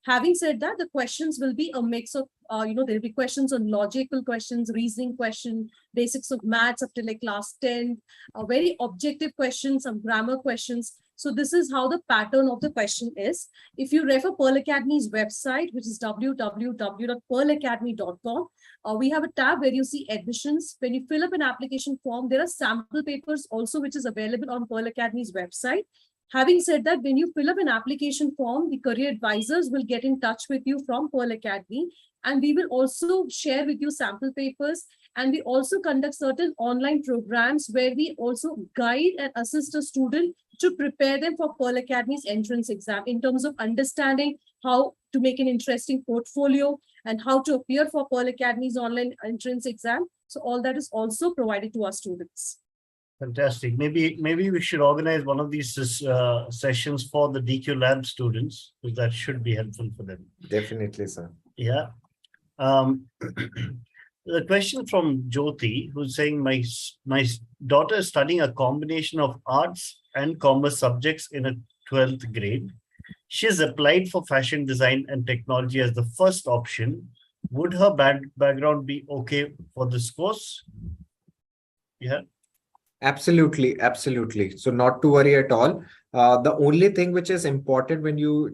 Having said that, the questions will be a mix of, there'll be questions on logical questions, reasoning question, basics of maths up to like class 10, very objective questions, some grammar questions. So this is how the pattern of the question is. If you refer Pearl Academy's website, which is www.pearlacademy.com, we have a tab where you see admissions. When you fill up an application form, there are sample papers also, which is available on Pearl Academy's website. Having said that, when you fill up an application form, the career advisors will get in touch with you from Pearl Academy, and we will also share with you sample papers. And we also conduct certain online programs where we also guide and assist a student to prepare them for Pearl Academy's entrance exam in terms of understanding how to make an interesting portfolio and how to appear for Pearl Academy's online entrance exam. So all that is also provided to our students. Fantastic. Maybe we should organize one of these sessions for the DQ Lab students, because that should be helpful for them. Definitely, sir. Yeah. The question from Jyoti, who's saying, my daughter is studying a combination of arts and commerce subjects in a 12th grade. She has applied for fashion design and technology as the first option. Would her background be okay for this course? Yeah. Absolutely. So not to worry at all. The only thing which is important when you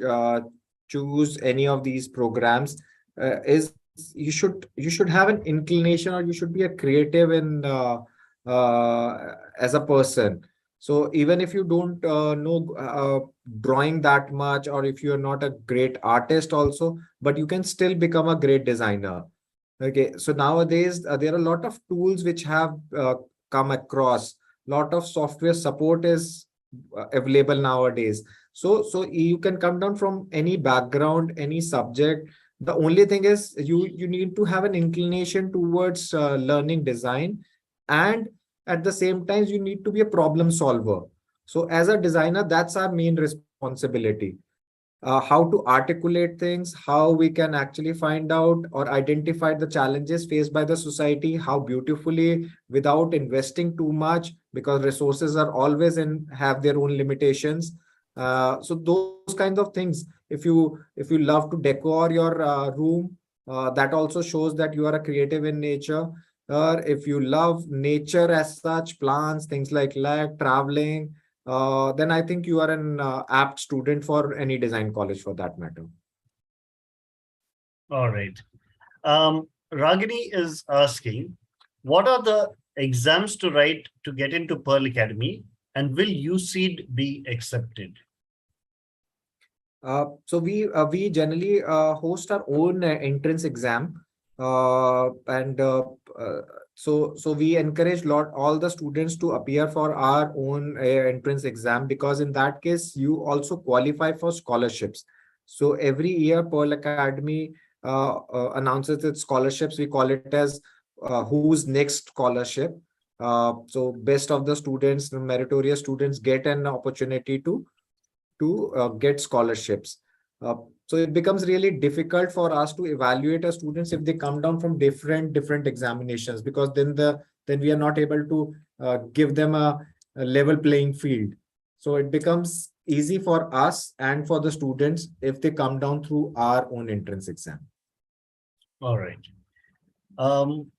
choose any of these programs is you should have an inclination, or you should be a creative in as a person. So even if you don't know drawing that much, or if you're not a great artist also, but you can still become a great designer. Okay, so nowadays there are a lot of tools which have come across. Lot of software support is available nowadays. So you can come down from any background, any subject. The only thing is you need to have an inclination towards learning design, and at the same time you need to be a problem solver. So as a designer, that's our main responsibility. How to articulate things, how we can actually find out or identify the challenges faced by the society, how beautifully, without investing too much, because resources are always have their own limitations. So those kinds of things, if you love to decor your room, that also shows that you are a creative in nature. Or if you love nature as such, plants, things like traveling, then I think you are an apt student for any design college for that matter. All right. Ragini is asking, what are the exams to write to get into Pearl Academy, and will UCEED be accepted? So we generally host our own entrance exam, and so we encourage all the students to appear for our own entrance exam, because in that case you also qualify for scholarships. So every year Pearl Academy announces its scholarships. We call it as who's next scholarship. So best of the students, the meritorious students, get an opportunity to get scholarships. So it becomes really difficult for us to evaluate our students if they come down from different examinations, because then we are not able to give them a level playing field. So it becomes easy for us and for the students if they come down through our own entrance exam. All right. Um,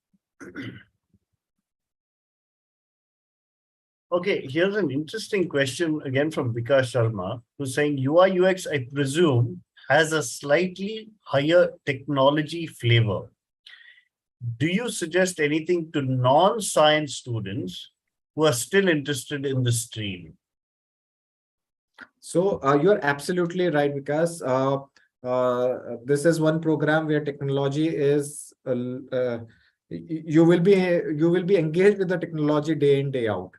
okay, here's an interesting question again from Vikas Sharma, who's saying UI UX, I presume, has a slightly higher technology flavor. Do you suggest anything to non-science students who are still interested in the stream? So you're absolutely right, because this is one program where technology is you will be engaged with the technology day in day out.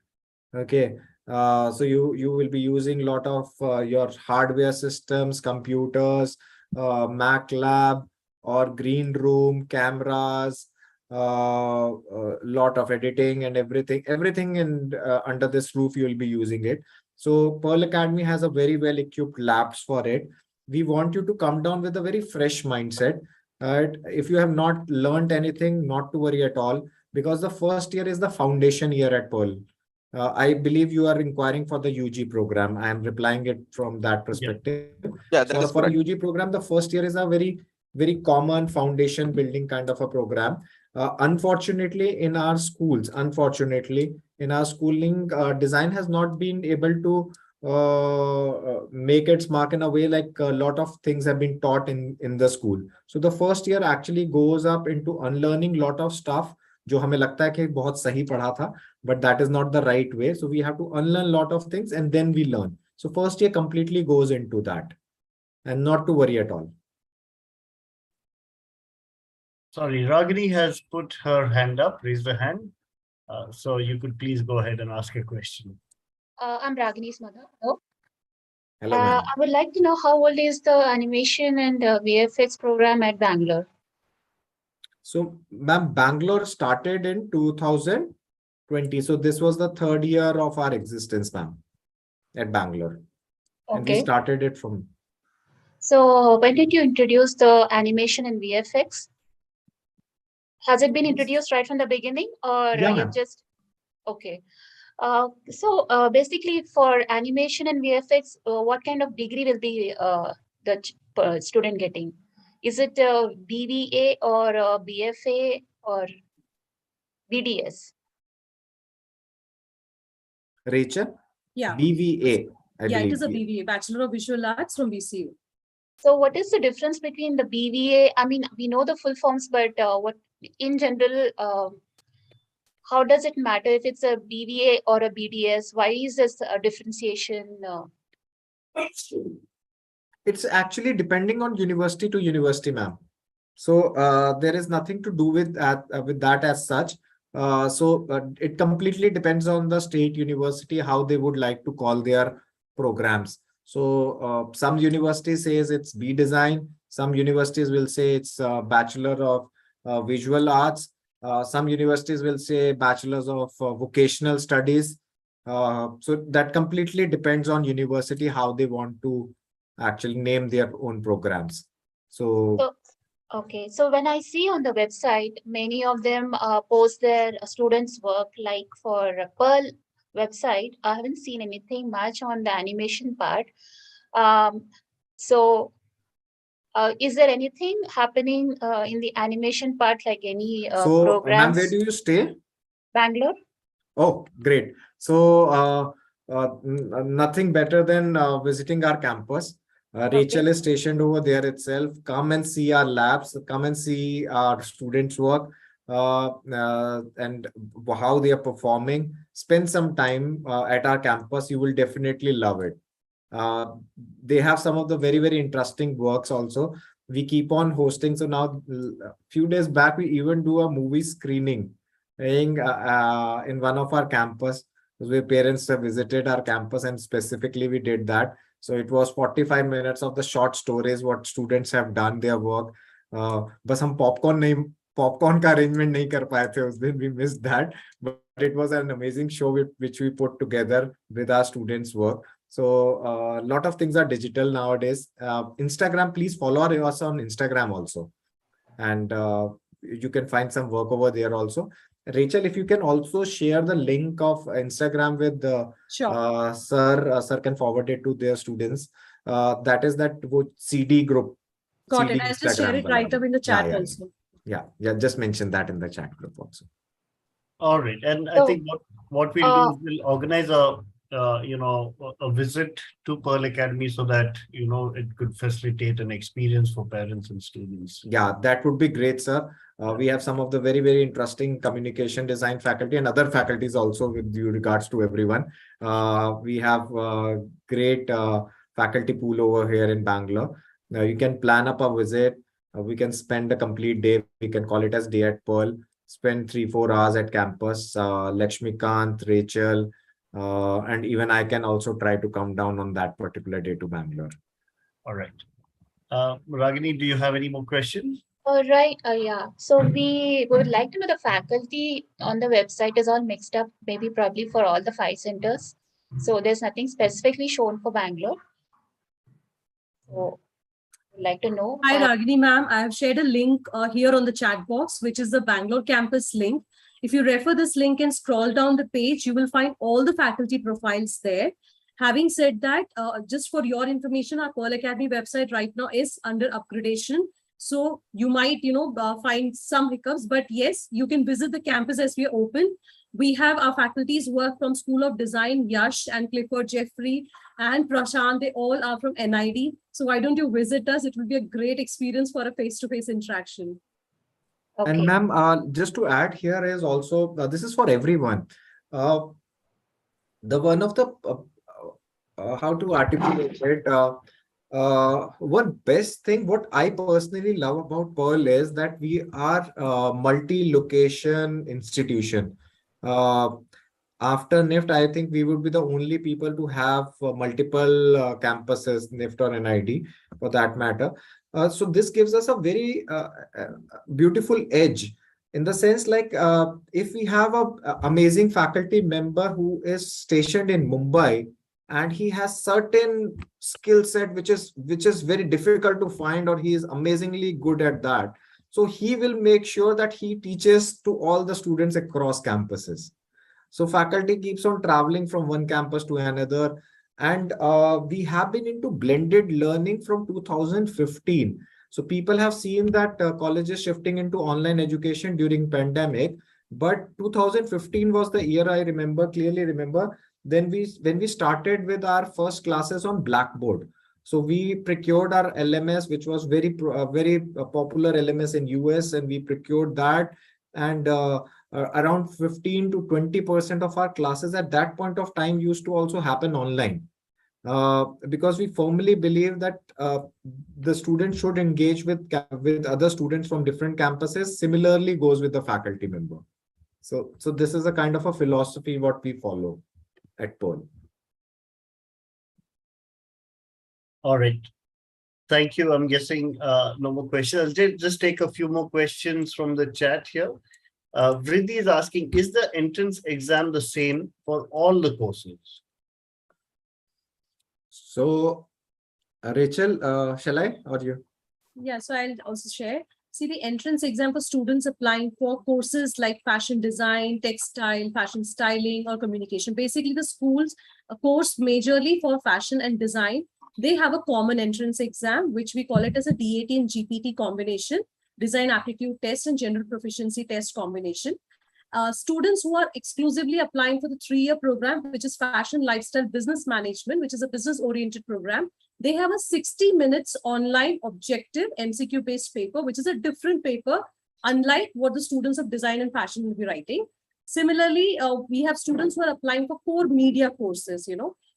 Okay, so you will be using a lot of your hardware systems, computers, Mac lab or green room, cameras, lot of editing and everything in under this roof you will be using it. So Pearl Academy has a very well equipped labs for it. We want you to come down with a very fresh mindset. If you have not learned anything, not to worry at all, because the first year is the foundation year at Pearl. I believe you are inquiring for the UG program. I am replying it from that perspective. Yeah, So that is for a correct. UG program, the first year is a very common foundation building kind of a program. Unfortunately, in our schools, in our schooling, design has not been able to make its mark in a way, like a lot of things have been taught in the school. So the first year actually goes up into unlearning lot of stuff जो हमें लगता है कि बहुत सही पढ़ा था, but that is not the right way. So we have to unlearn lot of things and then we learn. So first year completely goes into that, and not to worry at all. Sorry, Ragini has put her hand up, raised her hand. So you could please go ahead and ask a question. I'm Ragini's mother. Hello. Hello, ma'am. I would like to know how old is the animation and VFX program at Bangalore? So, ma'am, Bangalore started in 2020. So this was the third year of our existence, ma'am, at Bangalore. And we Okay. started it from. So when did you introduce the animation and VFX? Has it been introduced right from the beginning, or Yeah, you ma'am. just okay? So basically, for animation and VFX, what kind of degree will be the student getting? Is it a BVA or a BFA or BDS? Rachel? Yeah. BVA, I Yeah, it believe. is a BVA, Bachelor of Visual Arts from BCU. So what is the difference between the BVA? I mean, we know the full forms, but what in general, how does it matter if it's a BVA or a BDS? Why is this a differentiation? It's actually depending on university to university, ma'am. So there is nothing to do with that as such. It completely depends on the state university, how they would like to call their programs. So some universities says it's B design. Some universities will say it's Bachelor of Visual Arts. Some universities will say Bachelors of Vocational Studies. So that completely depends on university, how they want to actually name their own programs. So Okay, so when I see on the website, many of them post their students' work, like for Pearl website, I haven't seen anything much on the animation part. So is there anything happening in the animation part, like any ma'am, where programs? do you stay? Bangalore? Oh, great. So nothing better than visiting our campus. Rachel is stationed over there itself. Come and see our labs, come and see our students' work and how they are performing. Spend some time at our campus. You will definitely love it. They have some of the very interesting works also. We keep on hosting. So now, a few days back, we even do a movie screening in one of our campus. Where parents have visited our campus and specifically we did that. So it was 45 minutes of the short stories what students have done their work. बस हम popcorn का arrangement नहीं कर पाए थे उस दिन. We missed that, but it was an amazing show which we put together with our students' work. So a lot of things are digital nowadays. Instagram, please follow us on Instagram also, and you can find some work over there also. Rachel, if you can also share the link of Instagram with the Sure. sir can forward it to their students. That is that CD group. Got CD it. I'll just share Instagram it right wala. up in the Yeah, chat yeah, also. yeah. Just mention that in the chat group also. All right, and I So, think what we'll do is we'll organize a visit to Pearl Academy so that it could facilitate an experience for parents and students. Yeah, that would be great, sir. We have some of the very, very interesting communication design faculty and other faculties also with due regards to everyone. We have great faculty pool over here in Bangalore. Now you can plan up a visit. We can spend a complete day. We can call it as day at Pearl. Spend 3-4 hours at campus. Lakshmikant, Rachel, and even I can also try to come down on that particular day to Bangalore. All right. Ragini, do you have any more questions? all right. Yeah. So we would like to know the faculty on the website is all mixed up, maybe probably for all the 5 centers. So there's nothing specifically shown for Bangalore. So I'd like to know. Hi, Ragini ma'am. I have shared a link here on the chat box, which is the Bangalore campus link. If you refer this link and scroll down the page, you will find all the faculty profiles there. Having said that, just for your information, our Pearl Academy website right now is under upgradation. So you might, find some hiccups, but yes, you can visit the campus as we are open. We have our faculties work from School of Design, Yash and Clifford Jeffrey and Prashant. They all are from NID. So why don't you visit us? It will be a great experience for a face-to-face interaction. Okay. And ma'am, just to add here is also, this is for everyone. The one of the, how to articulate it, one best thing, what I personally love about Pearl is that we are a multi-location institution. After NIFT, I think we would be the only people to have multiple campuses, NIFT or NID for that matter. So this gives us a very beautiful edge in the sense like if we have a amazing faculty member who is stationed in Mumbai and he has certain skill set which is very difficult to find, or he is amazingly good at that. So he will make sure that he teaches to all the students across campuses. So faculty keeps on traveling from one campus to another. And we have been into blended learning from 2015. So people have seen that colleges shifting into online education during pandemic. But 2015 was the year I clearly remember. Then when we started with our first classes on Blackboard. So we procured our LMS, which was very popular LMS in US, and we procured that. And around 15 to 20% of our classes at that point of time used to also happen online. Because we firmly believe that the student should engage with other students from different campuses. Similarly goes with the faculty member. So this is a kind of a philosophy what we follow at Pearl. All right. Thank you. I'm guessing no more questions. I'll just take a few more questions from the chat here. Vriddhi is asking, is the entrance exam the same for all the courses? So, Rachel, shall I or you? Yeah, so I'll also share. See, the entrance exam for students applying for courses like fashion design, textile, fashion styling, or communication. Basically, the schools, a course majorly for fashion and design, they have a common entrance exam, which we call it as a DAT and GPT combination, design aptitude test and general proficiency test combination. Students who are exclusively applying for the 3-year program, which is fashion, lifestyle, business management, which is a business-oriented program, they have a 60 minutes online objective MCQ-based paper, which is a different paper, unlike what the students of design and fashion will be writing. Similarly, we have students who are applying for core media courses,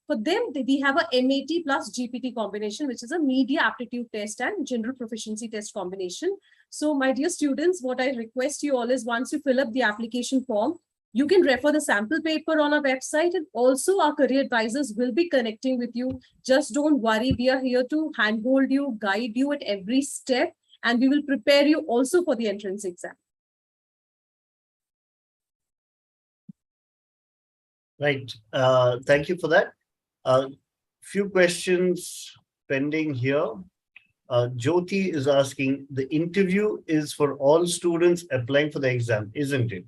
For them, we have a MAT plus GPT combination, which is a media aptitude test and general proficiency test combination. So my dear students, what I request you all is once you fill up the application form, you can refer the sample paper on our website, and also our career advisors will be connecting with you. Just don't worry. We are here to handhold you, guide you at every step, and we will prepare you also for the entrance exam. Right. Thank you for that. Few questions pending here. Jyoti is asking, the interview is for all students applying for the exam, isn't it?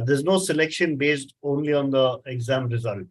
There's no selection based only on the exam result.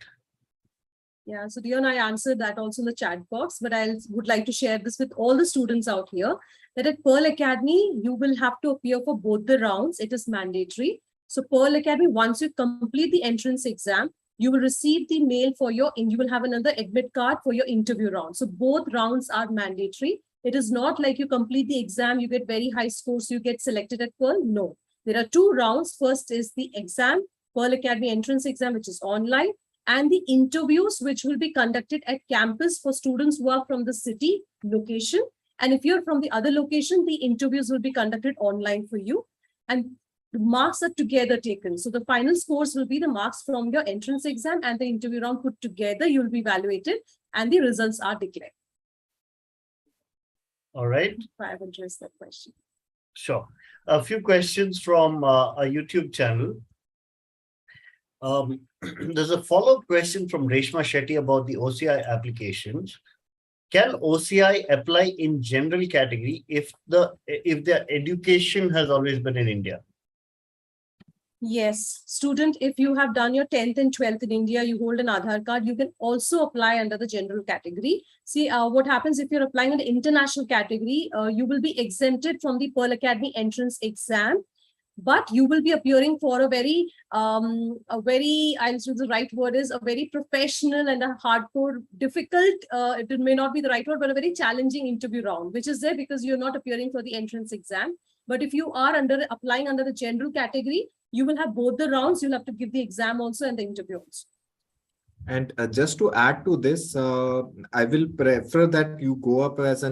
Yeah, so Dion, I answered that also in the chat box, but I would like to share this with all the students out here that at Pearl Academy, you will have to appear for both the rounds. It is mandatory. So Pearl Academy, once you complete the entrance exam, you will receive the mail for you will have another admit card for your interview round. So both rounds are mandatory. It is not like you complete the exam, you get very high scores, you get selected at Pearl. No, there are two rounds. First is the exam, Pearl Academy entrance exam, which is online, and the interviews, which will be conducted at campus for students who are from the city location. And if you're from the other location, the interviews will be conducted online for you. And the marks are together taken. So the final scores will be the marks from your entrance exam and the interview round put together. You'll be evaluated and the results are declared. All right. I have addressed that question. Sure. A few questions from a YouTube channel. There's a follow-up question from Reshma Shetty about the OCI applications. Can OCI apply in general category if their education has always been in India? Yes, student, if you have done your 10th and 12th in India, you hold an Aadhaar card, you can also apply under the general category. See, what happens if you're applying in the international category, you will be exempted from the Pearl Academy entrance exam, but you will be appearing for a very, I'll use the right word is a very professional and a hardcore, difficult, it may not be the right word, but a very challenging interview round, which is there because you're not appearing for the entrance exam. But if you are applying under the general category, you will have both the rounds. You'll have to give the exam also and the interview also. And just to add to this, I will prefer that you go up as a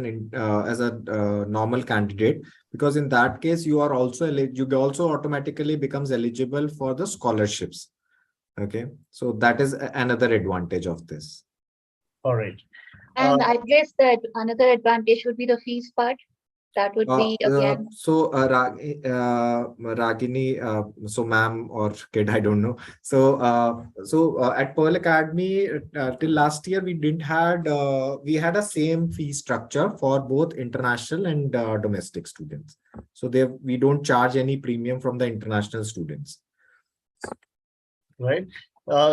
normal candidate, because in that case you are also automatically becomes eligible for the scholarships. Okay, so that is another advantage of this. All right. And I guess that another advantage would be the fees part. That would be again. Ragini, so ma'am or kid, I don't know. So at Pearl Academy till last year we didn't had we had a same fee structure for both international and domestic students. So we don't charge any premium from the international students. Right.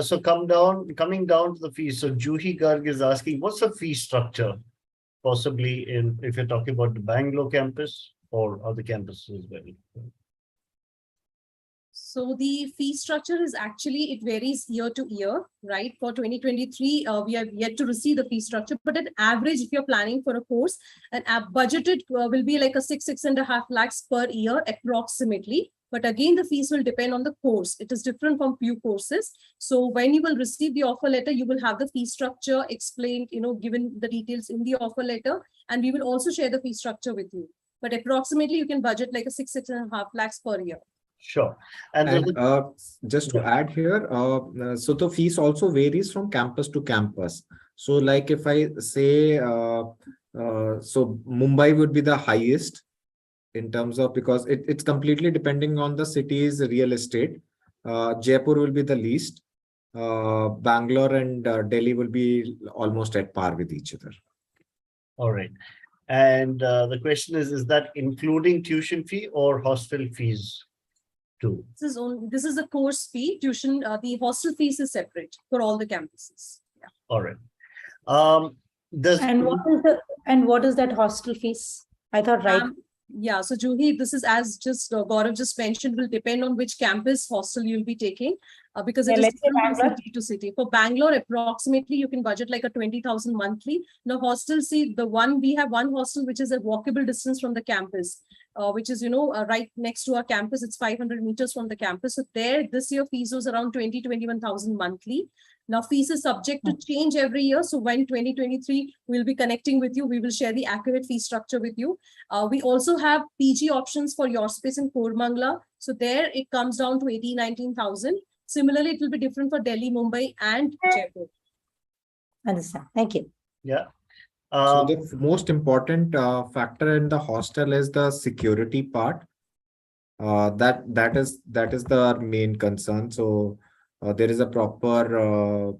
So coming down to the fees. So Juhi Garg is asking, what's the fee structure? Possibly if you're talking about the Bangalore campus or other campuses as well. So the fee structure is actually, it varies year to year, right? For 2023, we have yet to receive the fee structure, but at average, if you're planning for a course, an budgeted will be like a 6.5 lakhs per year approximately. But again, the fees will depend on the course. It is different from few courses. So when you will receive the offer letter, you will have the fee structure explained, given the details in the offer letter, and we will also share the fee structure with you. But approximately, you can budget like a 6.5 lakhs per year. Sure. And just to add here, so the fees also varies from campus to campus. So like if I say, so Mumbai would be the highest in terms of, because it's completely depending on the city's real estate. Jaipur will be the least. Bangalore and Delhi will be almost at par with each other. All right. And the question is that including tuition fee or hostel fees too? This is the course fee. Tuition, the hostel fees is separate for all the campuses. Yeah. All right. What is that hostel fees? I thought, right? Yeah, so Juhi, this is as just Gaurav just mentioned, will depend on which campus hostel you'll be taking, because it is different from city to city. For Bangalore, approximately you can budget like a 20,000 monthly. Now hostel, see we have one hostel which is a walkable distance from the campus. which is, right next to our campus. It's 500 meters from the campus. So there, this year fees was around 21,000 monthly. Now fees is subject to change every year. So when 2023, we'll be connecting with you. We will share the accurate fee structure with you. We also have PG options for your space in Koramangala. So there it comes down to 19,000. Similarly, it will be different for Delhi, Mumbai, and Jaipur. Understand. Thank you. Yeah. So the most important factor in the hostel is the security part. That is the main concern. So there is a proper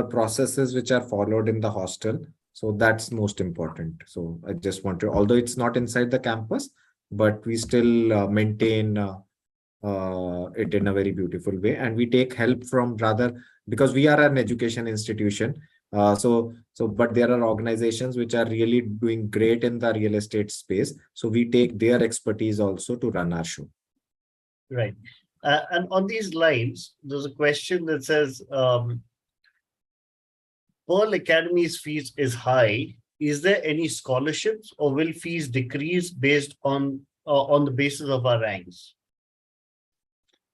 processes which are followed in the hostel. So that's most important. So I just want to, although it's not inside the campus, but we still maintain it in a very beautiful way, and we take help from rather, because we are an education institution. But there are organizations which are really doing great in the real estate space. So we take their expertise also to run our show. Right. And on these lines, there's a question that says, Pearl Academy's fees is high. Is there any scholarships, or will fees decrease based on the basis of our ranks?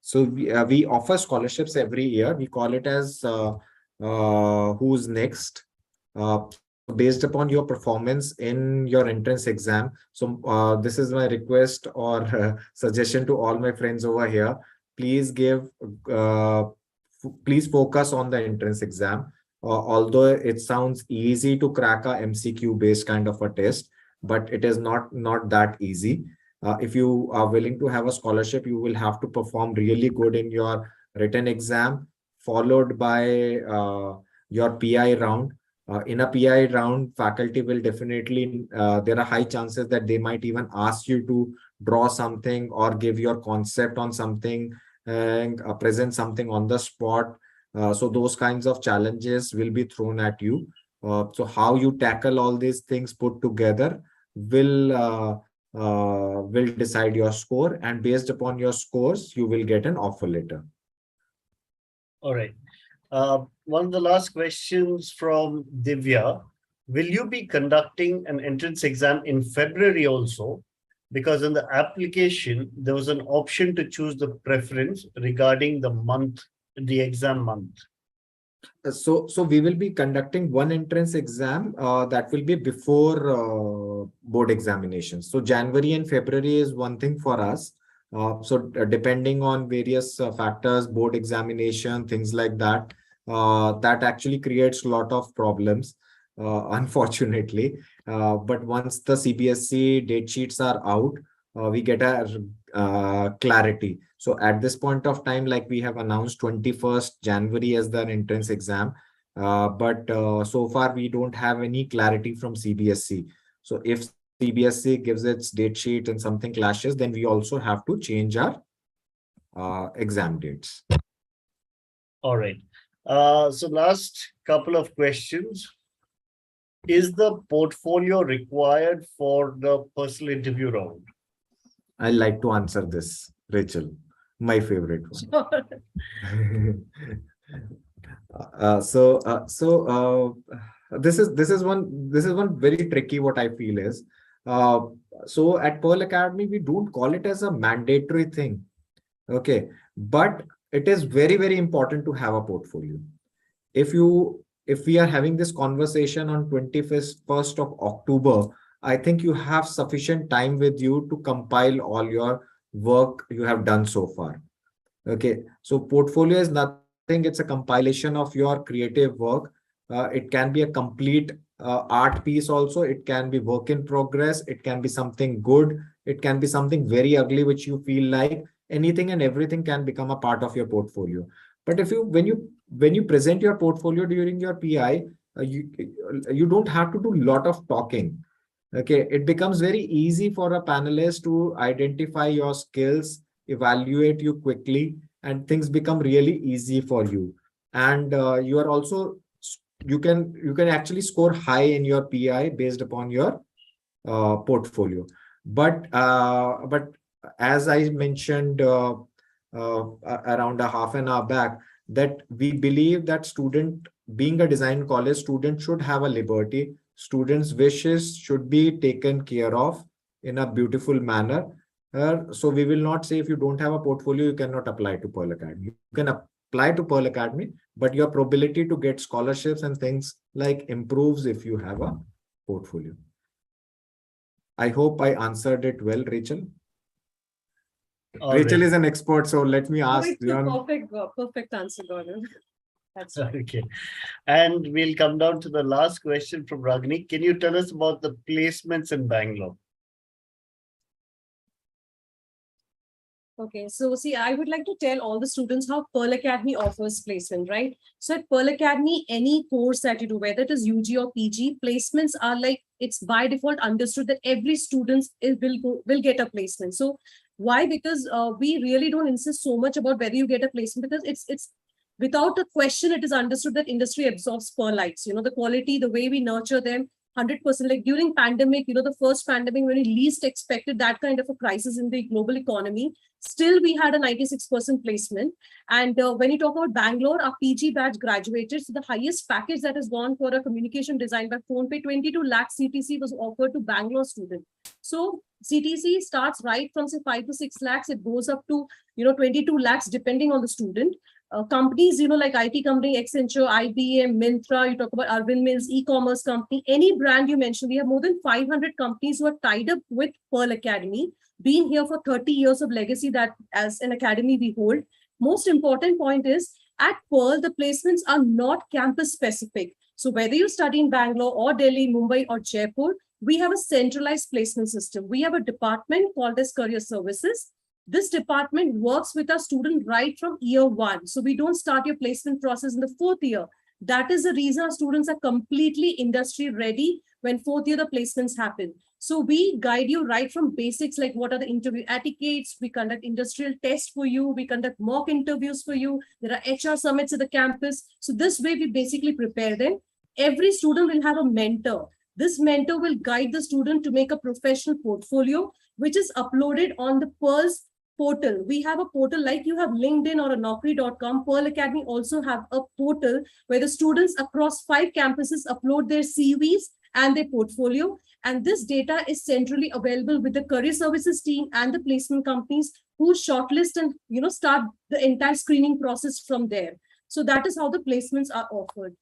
So we offer scholarships every year. We call it as who's next, based upon your performance in your entrance exam. So this is my request or suggestion to all my friends over here. Please please focus on the entrance exam. Although it sounds easy to crack a MCQ based kind of a test, but it is not that easy. If you are willing to have a scholarship, you will have to perform really good in your written exam, followed by your PI round. In a PI round, faculty will definitely, there are high chances that they might even ask you to draw something or give your concept on something and present something on the spot. So those kinds of challenges will be thrown at you. So how you tackle all these things put together will decide your score, and based upon your scores, you will get an offer letter. All right. One of the last questions from Divya. Will you be conducting an entrance exam in February also? Because in the application, there was an option to choose the preference regarding the month, the exam month. So we will be conducting one entrance exam that will be before board examinations. So January and February is one thing for us. Depending on various factors, board examination, things like that, that actually creates a lot of problems, unfortunately. But once the CBSE date sheets are out, we get a clarity. So at this point of time, like we have announced 21st January as the entrance exam, but so far we don't have any clarity from CBSE. So if CBSE gives its date sheet and something clashes, then we also have to change our exam dates. All right. So last couple of questions. Is the portfolio required for the personal interview round? I like to answer this, Rachel, my favorite one. This is one very tricky. What I feel is, so at Pearl Academy we don't call it as a mandatory thing, okay, but it is very, very important to have a portfolio. If we are having this conversation on 21st of October, I think you have sufficient time with you to compile all your work you have done so far. Okay, so portfolio is nothing, it's a compilation of your creative work. It can be a complete art piece also, it can be work in progress, it can be something good, it can be something very ugly which you feel like. Anything and everything can become a part of your portfolio. But when you present your portfolio during your PI, you don't have to do a lot of talking. Okay, it becomes very easy for a panelist to identify your skills, evaluate you quickly, and things become really easy for you. And you are also, you can actually score high in your PI based upon your portfolio. But as I mentioned around a half an hour back, that we believe that being a design college, student should have a liberty. Students' wishes should be taken care of in a beautiful manner. So we will not say if you don't have a portfolio, you cannot apply to Pearl Academy. You can apply to Pearl Academy, but your probability to get scholarships and things like improves if you have a portfolio. I hope I answered it well, Rachel. All Rachel right. is an expert, so let me Oh, ask it's a perfect answer, Gaurav. That's right. Okay. And we'll come down to the last question from Ragini. Can you tell us about the placements in Bangalore? Okay, so see, I would like to tell all the students how Pearl Academy offers placement, right? So at Pearl Academy, any course that you do, whether it is UG or PG, placements are like, it's by default understood that every student will get a placement. So why? Because we really don't insist so much about whether you get a placement, because it's without a question, it is understood that industry absorbs Pearlites, the quality, the way we nurture them, 100%. Like during pandemic, the first pandemic, when we least expected that kind of a crisis in the global economy, still we had a 96% placement. And when you talk about Bangalore, our PG batch graduated. So the highest package that has gone for a communication design by PhonePe, 22 lakh CTC was offered to Bangalore student. So CTC starts right from say 5 to 6 lakhs. It goes up to 22 lakhs depending on the student. Companies, like IT company, Accenture, IBM, Myntra, you talk about Arvind Mills, e-commerce company, any brand you mentioned, we have more than 500 companies who are tied up with Pearl Academy, been here for 30 years of legacy that as an academy we hold. Most important point is at Pearl, the placements are not campus specific. So whether you study in Bangalore or Delhi, Mumbai or Jaipur, we have a centralized placement system. We have a department called as Career Services. This department works with our student right from year one. So we don't start your placement process in the 4th year. That is the reason our students are completely industry ready when 4th year the placements happen. So we guide you right from basics, like what are the interview etiquettes. We conduct industrial tests for you. We conduct mock interviews for you. There are HR summits at the campus. So this way we basically prepare them. Every student will have a mentor. This mentor will guide the student to make a professional portfolio, which is uploaded on the Pearl's portal. We have a portal like you have LinkedIn or a Naukri.com. Pearl Academy also have a portal where the students across 5 campuses upload their CVs and their portfolio. And this data is centrally available with the career services team and the placement companies who shortlist and start the entire screening process from there. So that is how the placements are offered.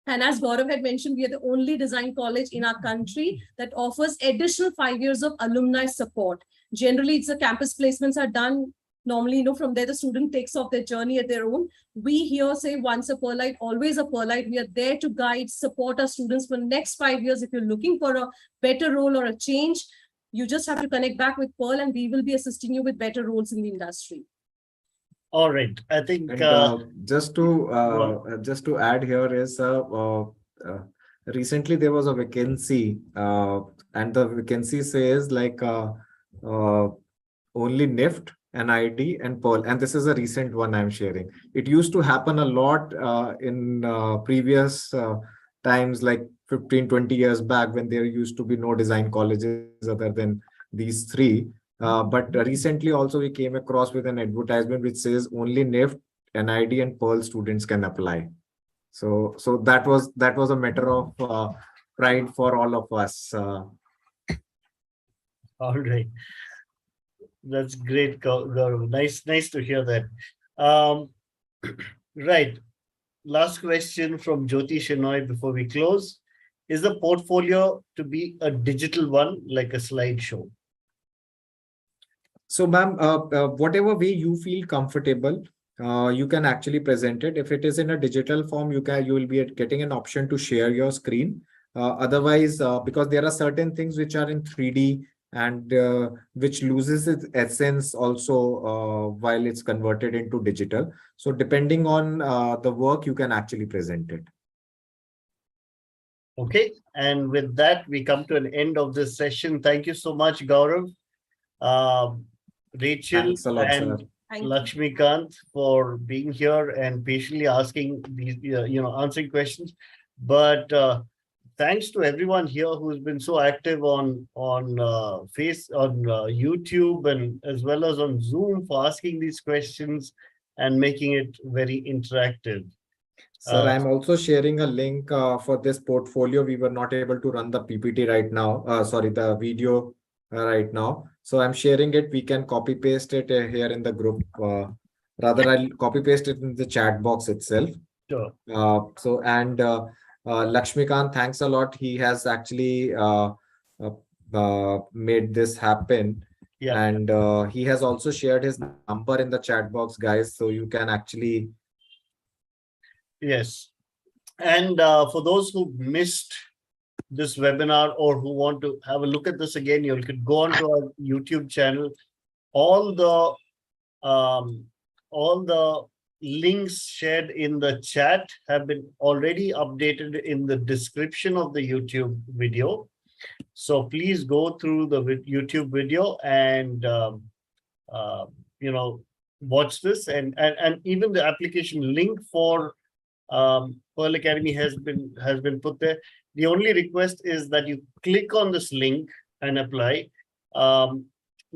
And as Gaurav had mentioned, we are the only design college in our country that offers additional 5 years of alumni support. Generally, it's the campus placements are done. Normally, from there, the student takes off their journey at their own. We here say once a Pearlite, always a Pearlite. We are there to guide, support our students for the next 5 years. If you're looking for a better role or a change, you just have to connect back with Pearl and we will be assisting you with better roles in the industry. All right. I think just to add here is recently there was a vacancy and the vacancy says like only NIFT, NID and Pearl, and this is a recent one I'm sharing. It used to happen a lot in previous times, like 15-20 years back, when there used to be no design colleges other than these 3. But recently also we came across with an advertisement which says only NIFT, NID and Pearl students can apply. So that was a matter of pride for all of us. all right. That's great, Gaurav. Nice to hear that. Right. Last question from Jyoti Shenoy before we close. Is the portfolio to be a digital one, like a slideshow? So, ma'am, whatever way you feel comfortable, you can actually present it. If it is in a digital form, you will be getting an option to share your screen. Otherwise, because there are certain things which are in 3D and which loses its essence also while it's converted into digital. So depending on the work, you can actually present it. Okay, and with that, we come to an end of this session. Thank you so much, Gaurav, Rachel, Thanks a lot, and sir. Lakshmikant for being here and patiently asking these, answering questions. But thanks to everyone here who's been so active on YouTube and as well as on Zoom for asking these questions and making it very interactive. Sir, I'm also sharing a link for this portfolio. We were not able to run the PPT right now. Sorry, the video right now. So I'm sharing it. We can copy paste it here in the group. Rather, I'll copy paste it in the chat box itself. Sure. So and Lakshmikant, thanks a lot. He has actually made this happen. Yeah. And he has also shared his number in the chat box, guys. So you can actually. Yes. And for those who missed this webinar or who want to have a look at this again, you could go onto our YouTube channel. All the links shared in the chat have been already updated in the description of the YouTube video. So please go through the YouTube video and watch this, and even the application link for Pearl Academy has been put there. The only request is that you click on this link and apply,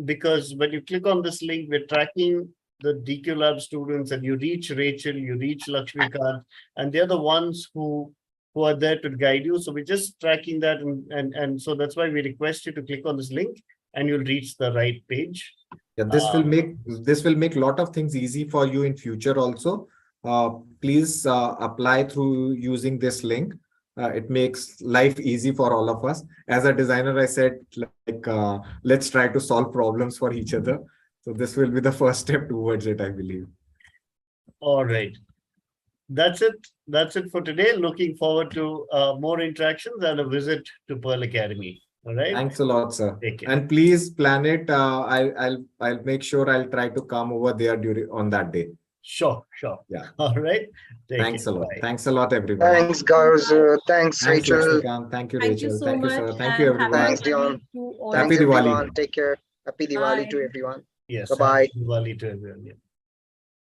because when you click on this link, we're tracking the DQ Lab students, and you reach Rachel, you reach Lakshmikant, and they're the ones who are there to guide you. So we're just tracking that, and so that's why we request you to click on this link, and you'll reach the right page. Yeah, this will make a lot of things easy for you in future also. Please apply through using this link. It makes life easy for all of us. As a designer, I said, like, let's try to solve problems for each other. So this will be the first step towards it, I believe. All right. That's it. That's it for today. Looking forward to more interactions and a visit to Pearl Academy. All right. Thanks a lot, sir. Take care. And please plan it. I'll make sure I'll try to come over there on that day. Sure. Yeah. All right. Thanks a lot. Bye. Thanks a lot, everyone. Thanks, guys. Thanks, Thanks, Rachel. Lakshmikant. Thank you, Thank you Rachel. so Thank you, much. sir. Thank and you, happy everyone. Thanks, Dion. Diwali to all. Thanks, Happy Diwali. everyone. Take care. Happy Diwali to Bye. everyone. Yes. Bye-bye. Happy Diwali to everyone. Yeah.